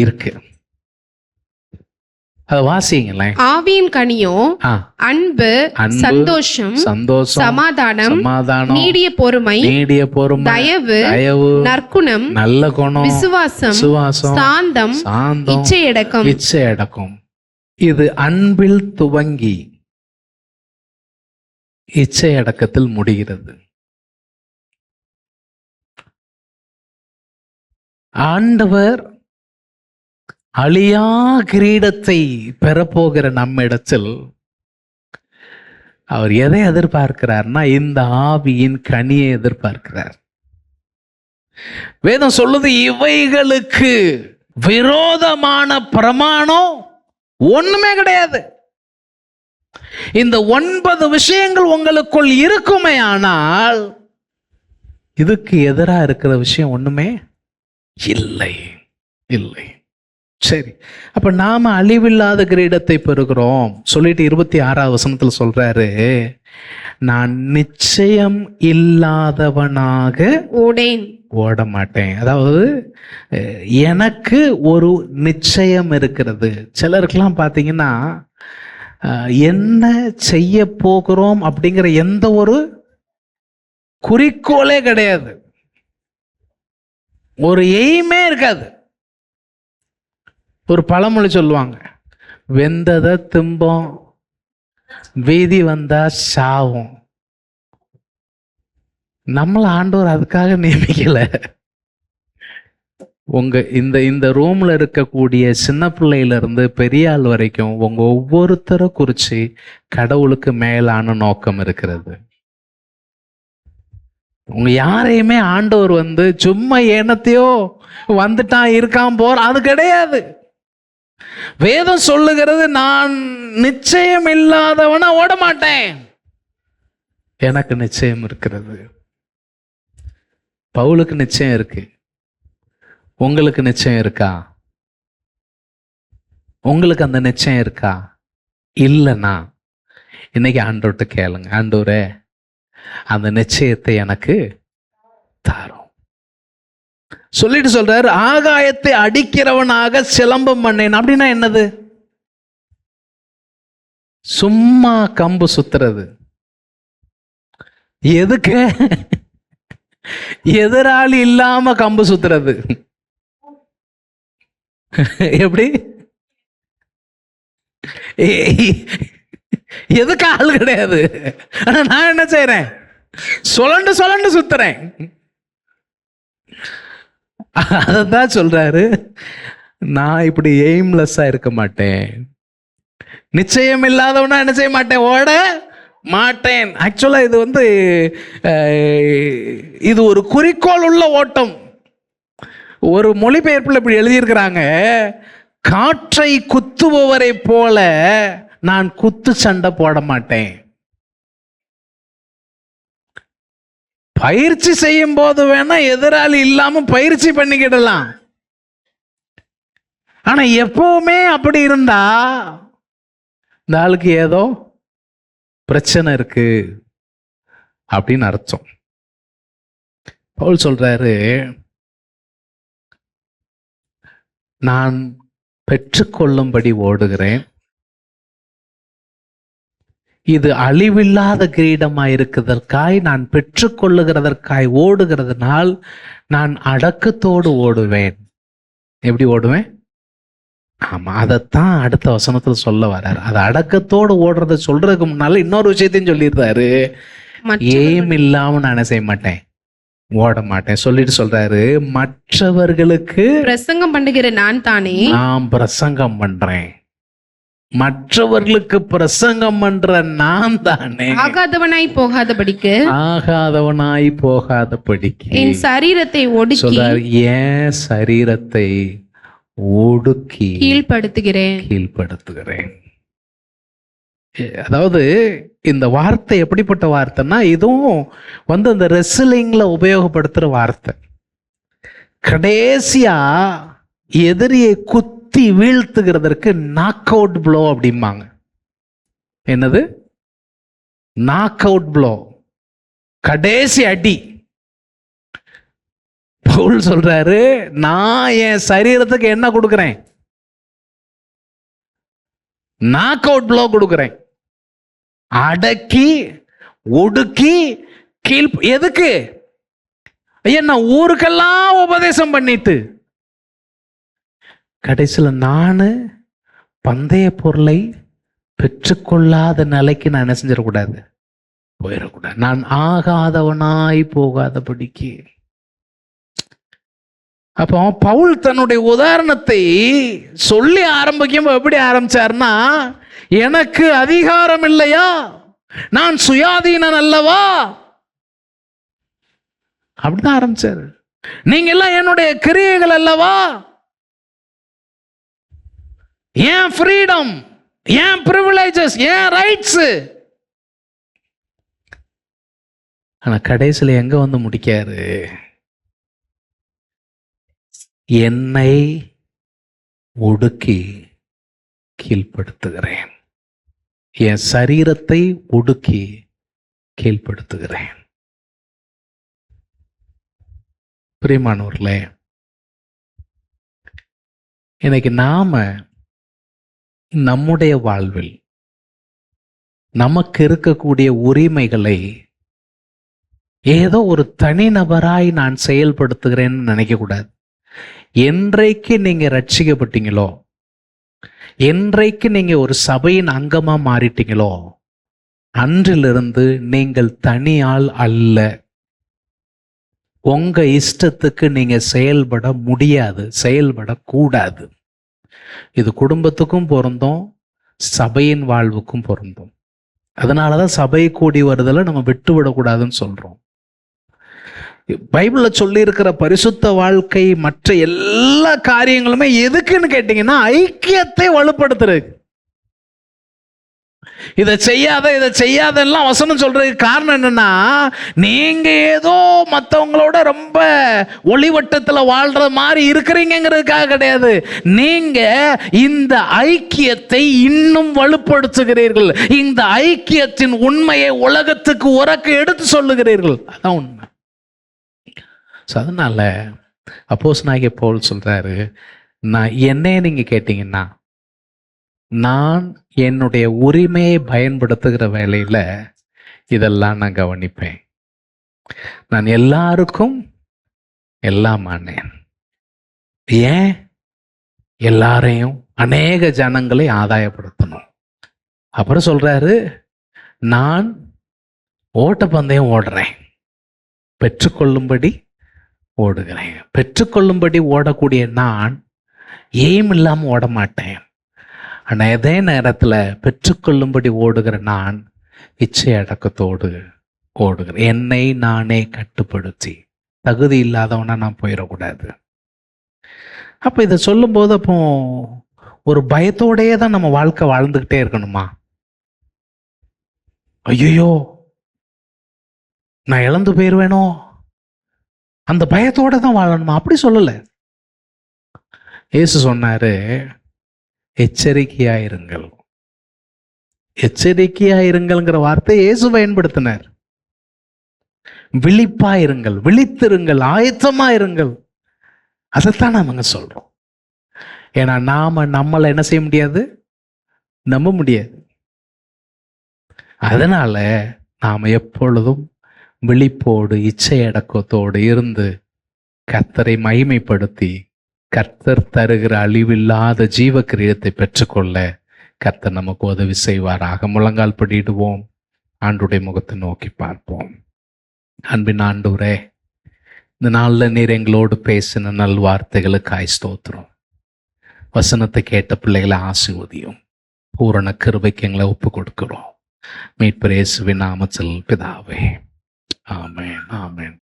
S1: இருக்கு. அது வாசிங்களேன்.
S2: ஆவியின் கனியோ அன்பு, சந்தோஷம், சமாதானம், நீடிய பொறுமை, தயவு, நற்குணம்,
S1: நல்ல குணம்,
S2: விசுவாசம், சாந்தம்,
S1: இச்சையடக்கம். இது அன்பில் துவங்கி இச்சையடக்கத்தில் முடிகிறது. ஆண்டவர் அழியா கிரீடத்தை பெறப்போகிற நம்ம இடத்தில் அவர் எதை எதிர்பார்க்கிறார்னா, இந்த ஆவியின் கனியை எதிர்பார்க்கிறார். வேதம் சொல்லுது, இவைகளுக்கு விரோதமான பிரமாணம் ஒண்ணுமே கிடையாது. இந்த 9 விஷயங்கள் உங்களுக்குள் இருக்குமே, ஆனால் இதுக்கு எதிராக இருக்கிற விஷயம் ஒண்ணுமே இல்லை. சரி, அப்ப நாம அழிவில்லாத கிரீடத்தை பெறுகிறோம் சொல்லிட்டு 26வது வசனத்துல சொல்றாரு, நான் நிச்சயம் இல்லாதவனாக ஓட மாட்டேன். அதாவது எனக்கு ஒரு நிச்சயம் இருக்கிறது. சிலருக்கெல்லாம் பார்த்தீங்கன்னா, என்ன செய்ய போகிறோம் அப்படிங்கிற எந்த ஒரு குறிக்கோளே கிடையாது, ஒரு எய்மே இருக்காது. ஒரு பழமொழி சொல்லுவாங்க, வெந்ததை திம்போம், வீதி வந்தா சாவும். நம்மள ஆண்டவர் அதுக்காக நியமிக்கல. உங்க இந்த ரூம்ல இருக்கக்கூடிய சின்ன பிள்ளையில இருந்து பெரிய ஆள் வரைக்கும் உங்க ஒவ்வொருத்தரை குறிச்சு கடவுளுக்கு மேலான நோக்கம் இருக்கிறது. உங்க யாரையுமே ஆண்டவர் சும்மா ஏனத்தையோ வந்துட்டான் இருக்கான் போற அது கிடையாது. வேதம் சொல்லுகிறது, நான் நிச்சயம் இல்லாதவனா ஓட மாட்டேன், எனக்கு நிச்சயம் இருக்கிறது. பவுலுக்கு நிச்சயம் இருக்கு, உங்களுக்கு நிச்சயம் இருக்கா? உங்களுக்கு அந்த நிச்சயம் இருக்கா? இல்லைன்னா இன்னைக்கு ஆண்டவர்கிட்ட கேளுங்க, ஆண்டவரே அந்த நிச்சயத்தை எனக்கு தாரும் சொல்லிட்டு சொல்றாரு. ஆகாயத்தை அடிக்கிறவனாக சிலம்பம் பண்ணேன். அப்படின்னா என்னது? சும்மா கம்பு சுத்துறது. எதுக்கு? எதிராளி இல்லாம கம்பு சுத்துறது. எப்படி? எதுக்கு ஆள் கிடையாது, ஆனா நான் என்ன செய்யறேன்? சொலண்டு சுத்துறேன். அதான் சொல்றாரு, நான் இப்படி எய்ம்லெஸ்ஸா இருக்க மாட்டேன். நிச்சயம் இல்லாதவனா என்ன செய்ய மாட்டேன்? ஓட மாட்டேன். ஆக்சுவலா இது ஒரு குறிக்கோள் உள்ள ஓட்டம். ஒரு மொழிபெயர்ப்புல இப்படி எழுதியிருக்கிறாங்க, காற்றை குத்துபவரை போல நான் குத்து சண்டை போட மாட்டேன். பயிற்சி செய்யும் போது வேணா எதிராளி இல்லாம பயிற்சி பண்ணிக்கிடலாம். ஆனா எப்பவுமே அப்படி இருந்தா இந்த ஆளுக்கு ஏதோ பிரச்சனை இருக்கு அப்படின்னு அர்த்தம். பவுல் சொல்றாரு, நான் பெற்றுக்கொள்ளும்படி ஓடுகிறேன், இது அழிவில்லாத கிரீடமாய் இருக்கிறதற்காய் நான் பெற்றுக்கொள்ளுகிறதற்காய் ஓடுகிறதுனால் நான் அடக்கத்தோடு ஓடுவேன். எப்படி ஓடுவேன்? ஆமா, அதைத்தான் அடுத்த வசனத்துல சொல்ல வர்றாரு. அது அடக்கத்தோடு ஓடுறத சொல்றதுக்கு முன்னால இன்னொரு விஷயத்தையும் சொல்லிடுறாரு. ஏம் இல்லாம நான் என்ன செய்ய மாட்டேன், ஓட மாட்டேன் சொல்லிட்டு சொல்றாரு, மற்றவர்களுக்கு
S2: பிரசங்கம் பண்ணுகிற நான் தானே,
S1: நான் பிரசங்கம் பண்றேன். மற்றவர்களுக்கு பிரசங்கம் பண்ற நான் தானே
S2: ஆகாதவனாய் போகாதபடிக்கு என் சரீரத்தை ஒடுக்கி
S1: சொல்றாரு, என் சரீரத்தை ஒடுக்கி கீழ்ப்படுத்துகிறேன். அதாவது இந்த வார்த்தை எப்படிப்பட்ட வார்த்தைன்னா, இதுவும் அந்த ரெஸ்லிங்ல உபயோகப்படுத்துற வார்த்தை. கடைசியா எதிரியை குத்தி வீழ்த்துகிறதற்கு நாக் அவுட் ப்ளோ அப்படிம்பாங்க. என்னது? நாக் அவுட் ப்ளோ, கடைசி அடி. பவுல் சொல்றாரு, நான் என் சரீரத்துக்கு என்ன கொடுக்கிறேன்? நாக் அவுட் ப்ளோ கொடுக்கிறேன். அடக்கி ஒடுக்கி கீழ். எதுக்கு? ஐயா, நான் ஊருக்கெல்லாம் உபதேசம் பண்ணிட்டு கடைசியில் நானு பந்தய பொருளை பெற்றுக்கொள்ளாத நிலைக்கு நான் என்ன செஞ்சிடக்கூடாது, போயிடக்கூடாது. நான் ஆகாதவனாய் போகாதபடிக்கு. அப்போ பவுல் தன்னுடைய உதாரணத்தை சொல்லி ஆரம்பிக்கும் எப்படி ஆரம்பிச்சார்னா, எனக்கு அதிகாரம் இல்லையா, நான் சுயாதீனன் அல்லவா, அப்படிதான் ஆரம்பிச்சாரு. நீங்க எல்லாம் என்னுடைய கிரியைகள் அல்லவா, ஏன் ஃப்ரீடம், ஏன் பிரிவிலேஜஸ், ஏன் ரைட்ஸ். ஆனா கடைசியில எங்க வந்து முடிக்காரு? என்னை ஒடுக்கி கீழ்ப்படுத்துகிறேன், என் சரீரத்தை ஒடுக்கி கீழ்ப்படுத்துகிறேன். பிரியமானவர்களே, இன்னைக்கு நாம நம்முடைய வாழ்வில் நமக்கு இருக்கக்கூடிய உரிமைகளை ஏதோ ஒரு தனிநபராய் நான் செயல்படுத்துகிறேன்னு நினைக்க கூடாது. என்றைக்கு நீங்க ரட்சிக்கப்பட்டீங்களோ, என்றைக்கு நீங்க ஒரு சபையின் அங்கமா மாறிட்டீங்களோ, அன்றிலிருந்து நீங்கள் தனியால் அல்ல. உங்க இஷ்டத்துக்கு நீங்க செயல்பட முடியாது, செயல்படக்கூடாது. இது குடும்பத்துக்கும் பொருந்தும், சபையின் வாழ்வுக்கும் பொருந்தும். அதனாலதான் சபை கூடி வருதலை நம்ம விட்டு விடக்கூடாதுன்னு சொல்றோம். பைபிள்ல சொல்லி இருக்கிற பரிசுத்த வாழ்க்கை மற்ற எல்லா காரியங்களுமே எதுக்குன்னு கேட்டீங்கன்னா, ஐக்கியத்தை வலுப்படுத்துறது. இதை செய்யாதெல்லாம் வசனம் சொல்றதுக்கு காரணம் என்னன்னா, நீங்க ஏதோ மற்றவங்களோட ரொம்ப ஒளிவட்டத்துல வாழ்ற மாதிரி இருக்கிறீங்கிறதுக்காக கிடையாது. நீங்க இந்த ஐக்கியத்தை இன்னும் வலுப்படுத்துகிறீர்கள். இந்த ஐக்கியத்தின் உண்மையை உலகத்துக்கு உரக்க எடுத்து சொல்லுகிறீர்கள். அதான் உண்மை. அதனால அப்போஸ்தலனாகிய பவுல் சொல்றாரு, நான் என்னைய நீங்க கேட்டீங்கன்னா, நான் என்னுடைய உரிமையை பயன்படுத்துகிற வேலையில இதெல்லாம் நான் கவனிப்பேன். நான் எல்லாருக்கும் எல்லாம் ஆனேன். ஏன்? எல்லாரையும், அநேக ஜனங்களை ஆதாயப்படுத்தணும். அப்புறம் சொல்றாரு, நான் ஓட்டப்பந்தயம் ஓடுறேன், பெற்றுக்கொள்ளும்படி ஓடுகிறேன். பெற்றுக்கொள்ளும்படி ஓடக்கூடிய நான் எய்ம் இல்லாமல் ஓட மாட்டேன். ஆனால் அதே நேரத்தில் பெற்றுக்கொள்ளும்படி ஓடுகிற நான் இச்சை அடக்கத்தோடு ஓடுகிறேன். என்னை நானே கட்டுப்படுத்தி, தகுதி இல்லாதவனா நான் போயிடக்கூடாது. அப்போ இதை சொல்லும்போது அப்போ ஒரு பயத்தோடையே தான் நம்ம வாழ்க்கை வாழ்ந்துக்கிட்டே இருக்கணுமா? ஐயோ நான் இழந்து போயிடுவேனோ, அந்த பயத்தோட தான் வாழணுமா? அப்படி சொல்லலை. இயேசு சொன்னாரு, எச்சரிக்கையாயிருங்கள். எச்சரிக்கையாயிருங்கள்ங்கிற வார்த்தை இயேசு பயன்படுத்தினார். விழிப்பாயிருங்கள், விழித்திருங்கள், ஆயத்தமாயிருங்கள். அதைத்தான் நாம சொல்றோம். ஏன்னா நம்மளை என்ன செய்ய முடியாது, நம்ப முடியாது. அதனால நாம் எப்பொழுதும் விழிப்போடு இச்சையடக்கத்தோடு இருந்து கர்த்தரை மகிமைப்படுத்தி கர்த்தர் தருகிற அழிவில்லாத ஜீவ கிரீடத்தை பெற்றுக்கொள்ள கர்த்தர் நமக்கு உதவி செய்வாராக. முழங்கால் படிடுவோம், ஆண்டுடைய முகத்தை நோக்கி பார்ப்போம். அன்பின் ஆண்டவரே, இந்த நாளில் நீர் எங்களோடு பேசின நல்வார்த்தைகளுக்காய் ஸ்தோத்திரம். வசனத்தை கேட்ட பிள்ளைகளை ஆசீர்வதியும். பூரண கிருபைக்கு எங்களை ஒப்பு கொடுக்கிறோம். மீட்பர் இயேசுவின் நாமத்தில் பிதாவே, ஆமென், ஆமென்.